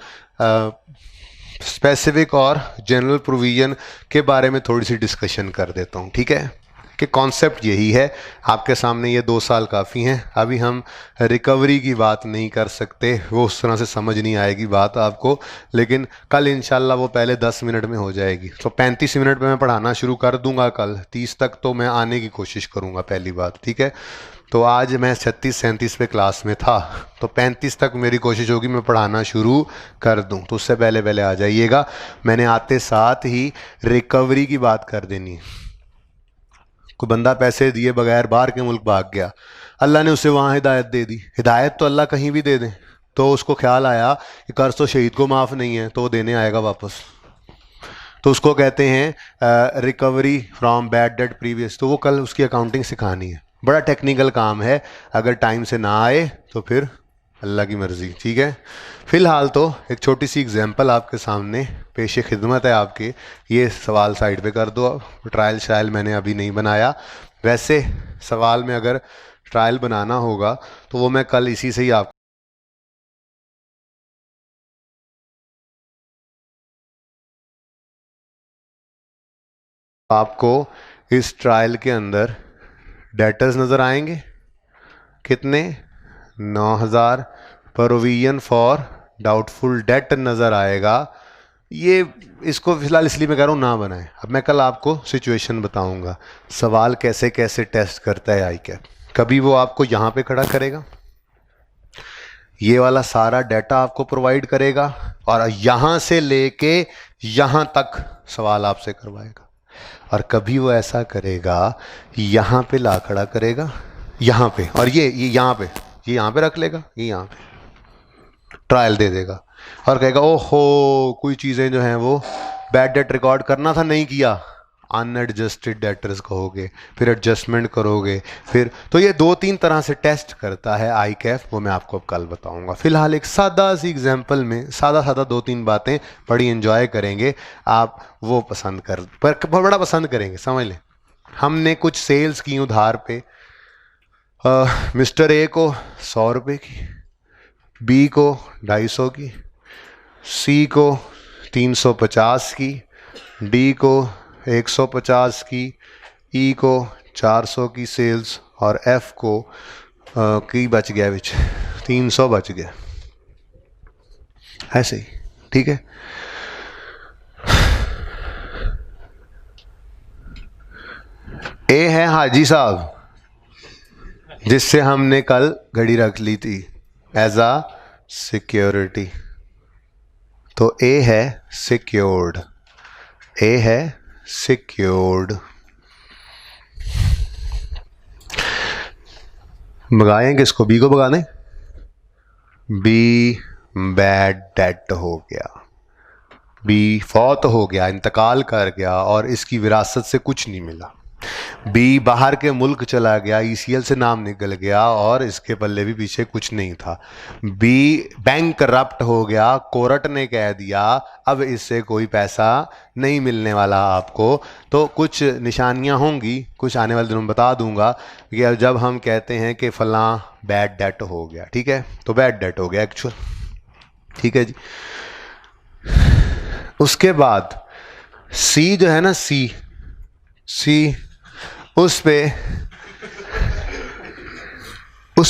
स्पेसिफिक और जनरल प्रोविजन के बारे में थोड़ी सी डिस्कशन कर देता हूँ, ठीक है। कि कॉन्सेप्ट यही है, आपके सामने ये 2 साल काफ़ी हैं। अभी हम रिकवरी की बात नहीं कर सकते, वो उस तरह से समझ नहीं आएगी बात आपको, लेकिन कल इंशाल्लाह वो पहले 10 मिनट में हो जाएगी। तो 35 मिनट में मैं पढ़ाना शुरू कर दूंगा, कल 30 तक तो मैं आने की कोशिश करूँगा, पहली बात, ठीक है। तो आज मैं 36-37 पे क्लास में था, तो 35 तक मेरी कोशिश होगी मैं पढ़ाना शुरू कर दूं, तो उससे पहले पहले आ जाइएगा। मैंने आते साथ ही रिकवरी की बात कर देनी है। कोई बंदा पैसे दिए बगैर बाहर के मुल्क भाग गया, अल्लाह ने उसे वहाँ हिदायत दे दी। हिदायत तो अल्लाह कहीं भी दे दें, तो उसको ख्याल आया कि कर्ज तो शहीद को माफ़ नहीं है, तो वो देने आएगा वापस, तो उसको कहते हैं recovery from bad debt previous. तो वो कल उसकी अकाउंटिंग सिखानी है, बड़ा टेक्निकल काम है, अगर टाइम से ना आए तो फिर अल्लाह की मर्ज़ी, ठीक है। फ़िलहाल तो एक छोटी सी एग्जांपल आपके सामने पेश खिदमत है आपके। ये सवाल साइड पे कर दो, ट्रायल शायल मैंने अभी नहीं बनाया। वैसे सवाल में अगर ट्रायल बनाना होगा तो वो मैं कल इसी से ही आपको इस ट्रायल के अंदर डेटर्स नज़र आएंगे, कितने 9000। प्रोविजन फॉर डाउटफुल डेट नज़र आएगा। ये इसको फिलहाल इसलिए मैं कह रहा हूँ ना बनाएं। अब मैं कल आपको सिचुएशन बताऊंगा, सवाल कैसे कैसे टेस्ट करता है आई कैप। कभी वो आपको यहाँ पे खड़ा करेगा, ये वाला सारा डाटा आपको प्रोवाइड करेगा, और यहाँ से लेके यहाँ तक सवाल आपसे करवाएगा। और कभी वो ऐसा करेगा, यहाँ पे ला खड़ा करेगा, यहाँ पे, और ये यहाँ पे, ये यहाँ पे रख लेगा, ये यहाँ पे ट्रायल दे देगा, और कहेगा ओहो कोई चीज़ें जो हैं वो बैड डेट रिकॉर्ड करना था नहीं किया, अनएडजस्टेड डेटर्स कहोगे, फिर एडजस्टमेंट करोगे, फिर तो ये 2-3 तरह से टेस्ट करता है आई कैफ, वो मैं आपको अब कल बताऊंगा। फिलहाल एक सादा सी एग्जांपल में सादा 2-3 बातें बड़ी एंजॉय करेंगे आप, वो पसंद बड़ा पसंद करेंगे, समझ लें। हमने कुछ सेल्स की उधार पे, मिस्टर ए को 100 रुपये की, बी को 250 की, सी को 350 की, डी को 150 की, ई को 400 की सेल्स, और एफ को की बच गया विच 300 बच गया, ऐसे ही, ठीक है। ए है हाजी साहब, जिससे हमने कल घड़ी रख ली थी एज अ सिक्योरिटी, तो ए है सिक्योर्ड, ए है सिक्योर्ड। भगाएं किसको, बी को भगा दें। बी बैड डेट हो गया, बी फौत हो गया, इंतकाल कर गया और इसकी विरासत से कुछ नहीं मिला। बी बाहर के मुल्क चला गया, ईसीएल से नाम निकल गया और इसके पल्ले भी पीछे कुछ नहीं था। बी बैंक करप्ट हो गया, कोर्ट ने कह दिया अब इससे कोई पैसा नहीं मिलने वाला आपको। तो कुछ निशानियां होंगी, कुछ आने वाले दिनों में बता दूंगा कि जब हम कहते हैं कि फलां बैड डेट हो गया, ठीक है, तो बैड डेट हो गया एक्चुअल, ठीक है जी। उसके बाद सी जो है ना, सी उस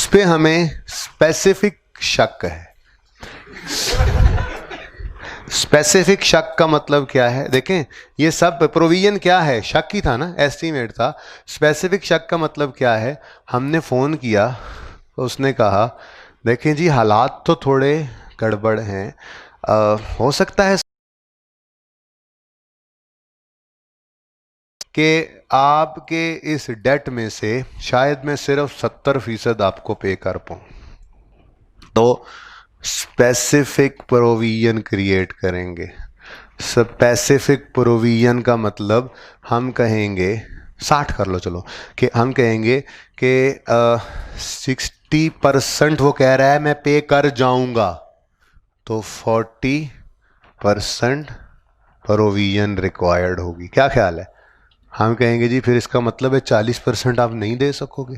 पे हमें स्पेसिफिक शक है। स्पेसिफिक शक का मतलब क्या है, देखें ये सब प्रोविजन क्या है, शक ही था ना, एस्टीमेट था। स्पेसिफिक शक का मतलब क्या है, हमने फ़ोन किया तो उसने कहा देखें जी हालात तो थोड़े गड़बड़ हैं, हो सकता है कि आपके इस डेट में से शायद मैं सिर्फ 70% आपको पे कर पाऊँ। तो स्पेसिफिक प्रोविजन क्रिएट करेंगे। स्पेसिफिक प्रोविजन का मतलब हम कहेंगे 60 कर लो चलो, कि हम कहेंगे कि 60% वो कह रहा है मैं पे कर जाऊंगा, तो 40% प्रोविजन रिक्वायर्ड होगी। क्या ख्याल है, हम कहेंगे जी फिर इसका मतलब है 40% आप नहीं दे सकोगे,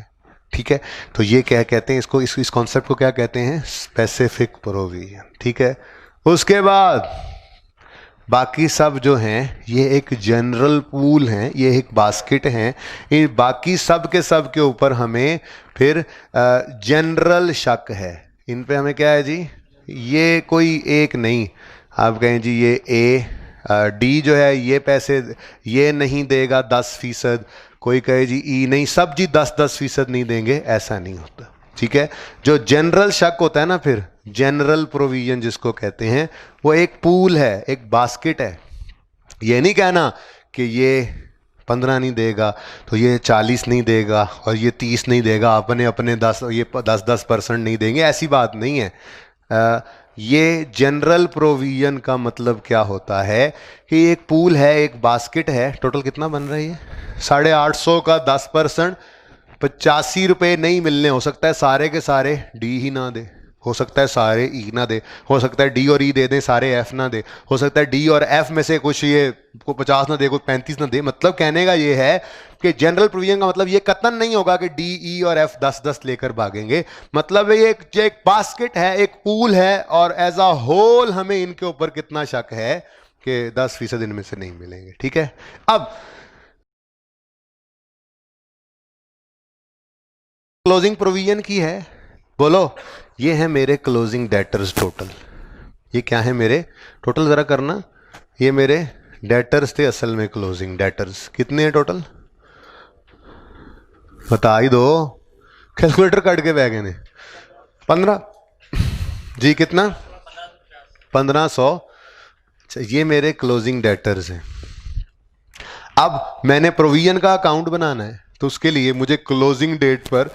ठीक है। तो ये क्या कहते हैं इसको, इस कॉन्सेप्ट को क्या कहते हैं, स्पेसिफिक प्रोविजन, ठीक है। उसके बाद बाकी सब जो हैं ये एक जनरल पूल हैं, ये एक बास्केट हैं, इन बाकी सब के ऊपर हमें फिर जनरल शक है। इन पे हमें क्या है जी, ये कोई एक नहीं, आप कहें जी ये ए डी जो है ये पैसे ये नहीं देगा 10%, कोई कहे जी ई नहीं, सब जी 10% नहीं देंगे, ऐसा नहीं होता, ठीक है। जो जनरल शक होता है ना, फिर जनरल प्रोविजन जिसको कहते हैं, वो एक पूल है, एक बास्केट है। ये नहीं कहना कि ये 15 नहीं देगा तो ये 40 नहीं देगा और ये 30 नहीं देगा, अपने 10 ये 10% नहीं देंगे, ऐसी बात नहीं है। ये जनरल प्रोविजन का मतलब क्या होता है कि एक पूल है, एक बास्केट है, टोटल कितना बन रही है 850 का 10%, 85 रुपये नहीं मिलने, हो सकता है सारे के सारे डी ही ना दे, हो सकता है सारे ई ना दे, हो सकता है डी और ई दे दें सारे एफ ना दे, हो सकता है डी और एफ में से कुछ ये को 50 ना दे, कोई 35 ना दे। मतलब कहने का ये है कि जनरल प्रोविजन का मतलब ये कतन नहीं होगा कि डी ई और एफ 10-10 लेकर भागेंगे। मतलब ये एक बास्केट है, एक पूल है, और एज अ होल हमें इनके ऊपर कितना शक है कि 10% इनमें से नहीं मिलेंगे, ठीक है। अब क्लोजिंग प्रोविजन की है, बोलो ये है मेरे क्लोजिंग डेटर्स टोटल। ये क्या है मेरे टोटल, जरा करना, ये मेरे डेटर्स थे असल में, क्लोजिंग डेटर्स कितने हैं टोटल, बता ही दो, कैलकुलेटर काट के बैग ने 15 जी, कितना 1500। अच्छा ये मेरे क्लोजिंग डेटर्स हैं। अब मैंने प्रोविजन का अकाउंट बनाना है, तो उसके लिए मुझे क्लोजिंग डेट पर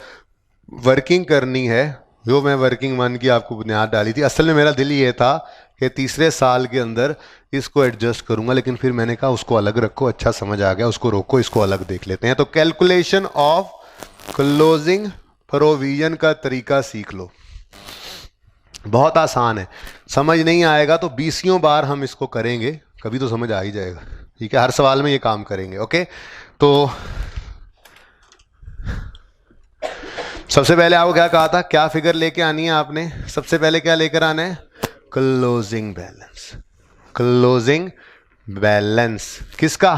वर्किंग करनी है जो मैं वर्किंग मन की आपको बुनियाद डाली थी, असल में मेरा दिल ये था कि तीसरे साल के अंदर इसको एडजस्ट करूंगा, लेकिन फिर मैंने कहा उसको अलग रखो, अच्छा समझ आ गया, उसको रोको, इसको अलग देख लेते हैं। तो कैलकुलेशन ऑफ क्लोजिंग प्रोविजन का तरीका सीख लो, बहुत आसान है। समझ नहीं आएगा तो बीसियों बार हम इसको करेंगे, कभी तो समझ आ ही जाएगा। ठीक है, हर सवाल में ये काम करेंगे। ओके, तो सबसे पहले आपको क्या कहा था, क्या फिगर लेके आनी है आपने? सबसे पहले क्या लेकर आना है? Closing balance. क्लोजिंग बैलेंस किसका?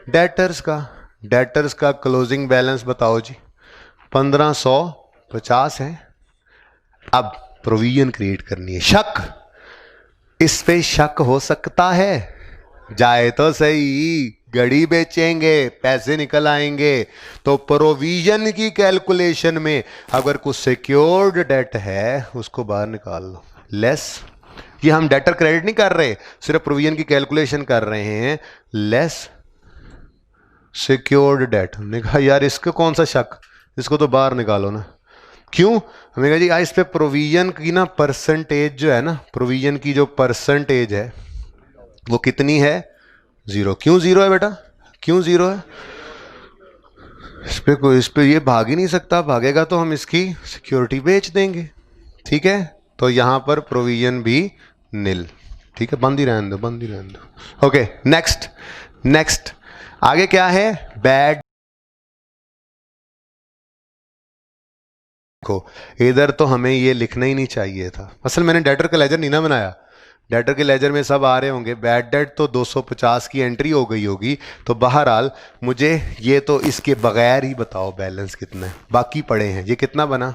डेटर्स का। डेटर्स का क्लोजिंग बैलेंस बताओ जी। 1550 है। अब प्रोविजन क्रिएट करनी है। शक, इस पे शक हो सकता है, जाए तो सही, घड़ी बेचेंगे पैसे निकल आएंगे। तो प्रोविजन की कैलकुलेशन में अगर कुछ सिक्योर्ड डेट है उसको बाहर निकाल लो, लेस। ये हम डेटर क्रेडिट नहीं कर रहे, सिर्फ प्रोविजन की कैलकुलेशन कर रहे हैं। Less secured debt. हमने कहा यार इसको कौन सा शक, इसको तो बाहर निकालो ना। क्यों? हमने कहा जी इस पे प्रोविजन की ना परसेंटेज जो है ना, प्रोविजन की जो परसेंटेज है वो कितनी है? 0। क्यों 0 है बेटा? क्यों 0 है? इस पे ये भाग ही नहीं सकता, भागेगा तो हम इसकी सिक्योरिटी बेच देंगे। ठीक है, तो यहां पर प्रोविजन भी निल। ठीक है, बंद ही रहने दो, बंद ही रहने दो। Okay, next. नेक्स्ट आगे क्या है? बैड को। इधर तो हमें ये लिखना ही नहीं चाहिए था। असल मैंने डेटर का लेजर नहीं ना बनाया, डेटर के लेजर में सब आ रहे होंगे। बैड डेट तो 250 की एंट्री हो गई होगी। तो बहरहाल मुझे ये तो इसके बगैर ही बताओ बैलेंस कितना है, बाकी पड़े हैं। ये कितना बना?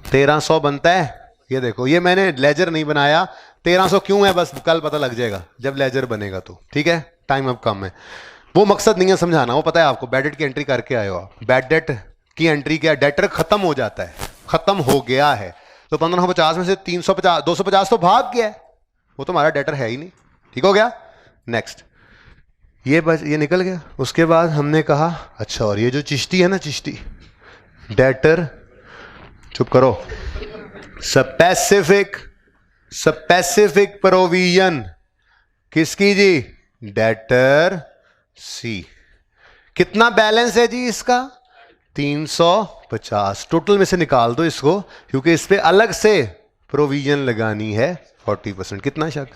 1300 बनता है। ये देखो, ये मैंने लेजर नहीं बनाया। 1300 क्यों है बस कल पता लग जाएगा जब लेजर बनेगा तो। ठीक है, टाइम अब कम है, वो मकसद नहीं है समझाना, वो पता है आपको। बैड डेट की एंट्री करके आए हो आप, बैड डेट की एंट्री क्या? डेटर खत्म हो जाता है, खत्म हो गया है। तो 1550 में से 350 250 तो भाग गया है, वो तो हमारा डेटर है ही नहीं। ठीक हो गया। नेक्स्ट, ये निकल गया। उसके बाद हमने कहा अच्छा, और ये जो चिश्ती है ना, चिश्ती डेटर, चुप करो, स्पेसिफिक, स्पेसिफिक प्रोविजन किसकी जी? डेटर सी। कितना बैलेंस है जी इसका? 350। टोटल में से निकाल दो इसको, क्योंकि इस पे अलग से प्रोविजन लगानी है 40%। कितना शक?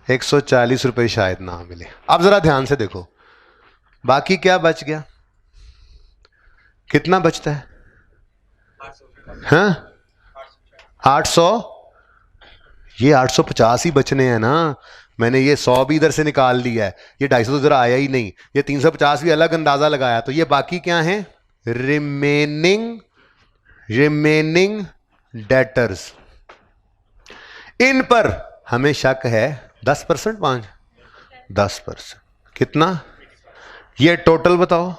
140 रुपये शायद ना मिले। अब जरा ध्यान से देखो, बाकी क्या बच गया? कितना बचता है? हाँ, 800। ये 850 ही बचने हैं ना। मैंने ये 100 भी इधर से निकाल लिया है, ये 250 तो इधर आया ही नहीं, ये 350 भी अलग अंदाजा लगाया। तो ये बाकी क्या है? Remaining, remaining debtors. इन पर हमें शक है। 10%, 10%। कितना? ये टोटल बताओ।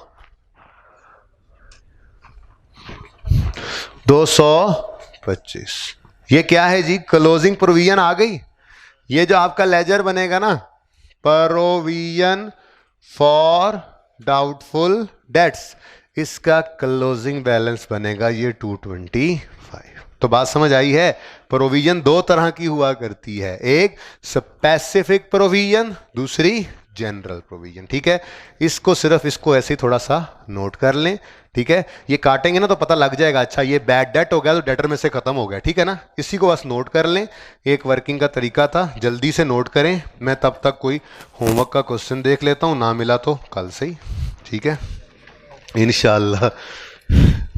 225। ये क्या है जी? क्लोजिंग प्रोविजन आ गई। ये जो आपका लेजर बनेगा ना, प्रोविजन फॉर डाउटफुल डेट्स, इसका क्लोजिंग बैलेंस बनेगा ये 225। तो बात समझ आई है? प्रोविजन दो तरह की हुआ करती है, एक स्पेसिफिक प्रोविजन, दूसरी जनरल प्रोविजन। ठीक है, इसको सिर्फ इसको ऐसे ही थोड़ा सा नोट कर लें। ठीक है, ये काटेंगे ना तो पता लग जाएगा, अच्छा ये बैड डेट हो गया तो डेटर में से खत्म हो गया। ठीक है ना, इसी को बस नोट कर लें। एक वर्किंग का तरीका था, जल्दी से नोट करें। मैं तब तक कोई होमवर्क का क्वेश्चन देख लेता हूँ, ना मिला तो कल से ही। ठीक है, इंशाल्लाह।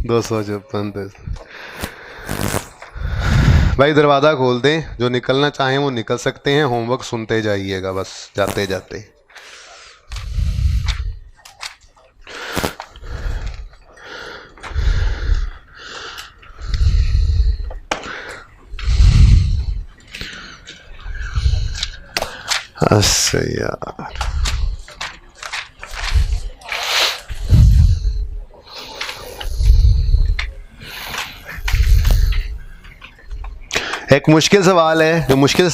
256। भाई दरवाज़ा खोल दें, जो निकलना चाहें वो निकल सकते हैं, होमवर्क सुनते जाइएगा बस जाते जाते। अच्छा यार, एक मुश्किल सवाल है, जो मुश्किल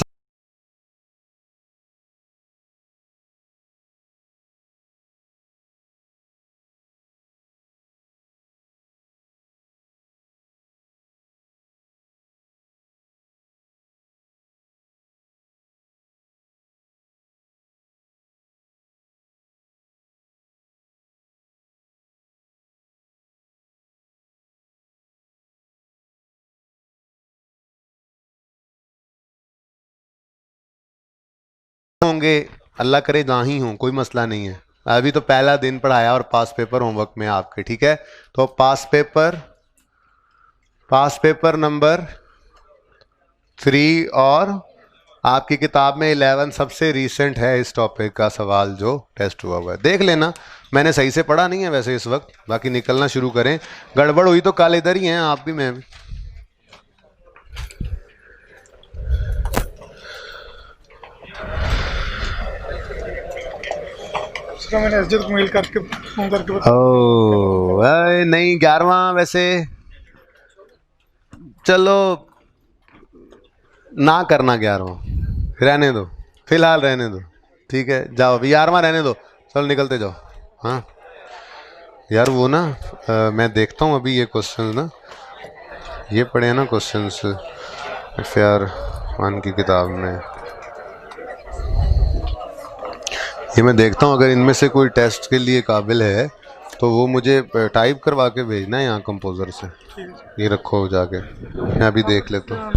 होंगे, अल्लाह करे ना ही हों, कोई मसला नहीं है। अभी तो पहला दिन पढ़ाया और पास पेपर होमवर्क में आपके, ठीक है। तो पास पेपर नंबर 3 और आपकी किताब में 11 सबसे रीसेंट है इस टॉपिक का सवाल जो टेस्ट हुआ है, देख लेना। मैंने सही से पढ़ा नहीं है वैसे इस वक्त, बाकी निकलना शुरू करें। गड़बड़ हुई तो कल इधर ही हैं आप भी, मैं भी। मैंने एसडी को मेल करके फोन करके नहीं 11वां वैसे चलो ना करना, 11वां रहने दो, फिलहाल रहने दो, ठीक है। जाओ अभी 11वां रहने दो, चलो निकलते जाओ। हाँ यार वो ना मैं देखता हूँ अभी ये क्वेश्चन ना, ये पढ़े हैं ना क्वेश्चंस FAR 1 की किताब में, ये मैं देखता हूँ अगर इनमें से कोई टेस्ट के लिए काबिल है तो वो मुझे टाइप करवा के भेजना है यहाँ कंपोज़र से। ये रखो जाके, मैं अभी देख लेता हूँ।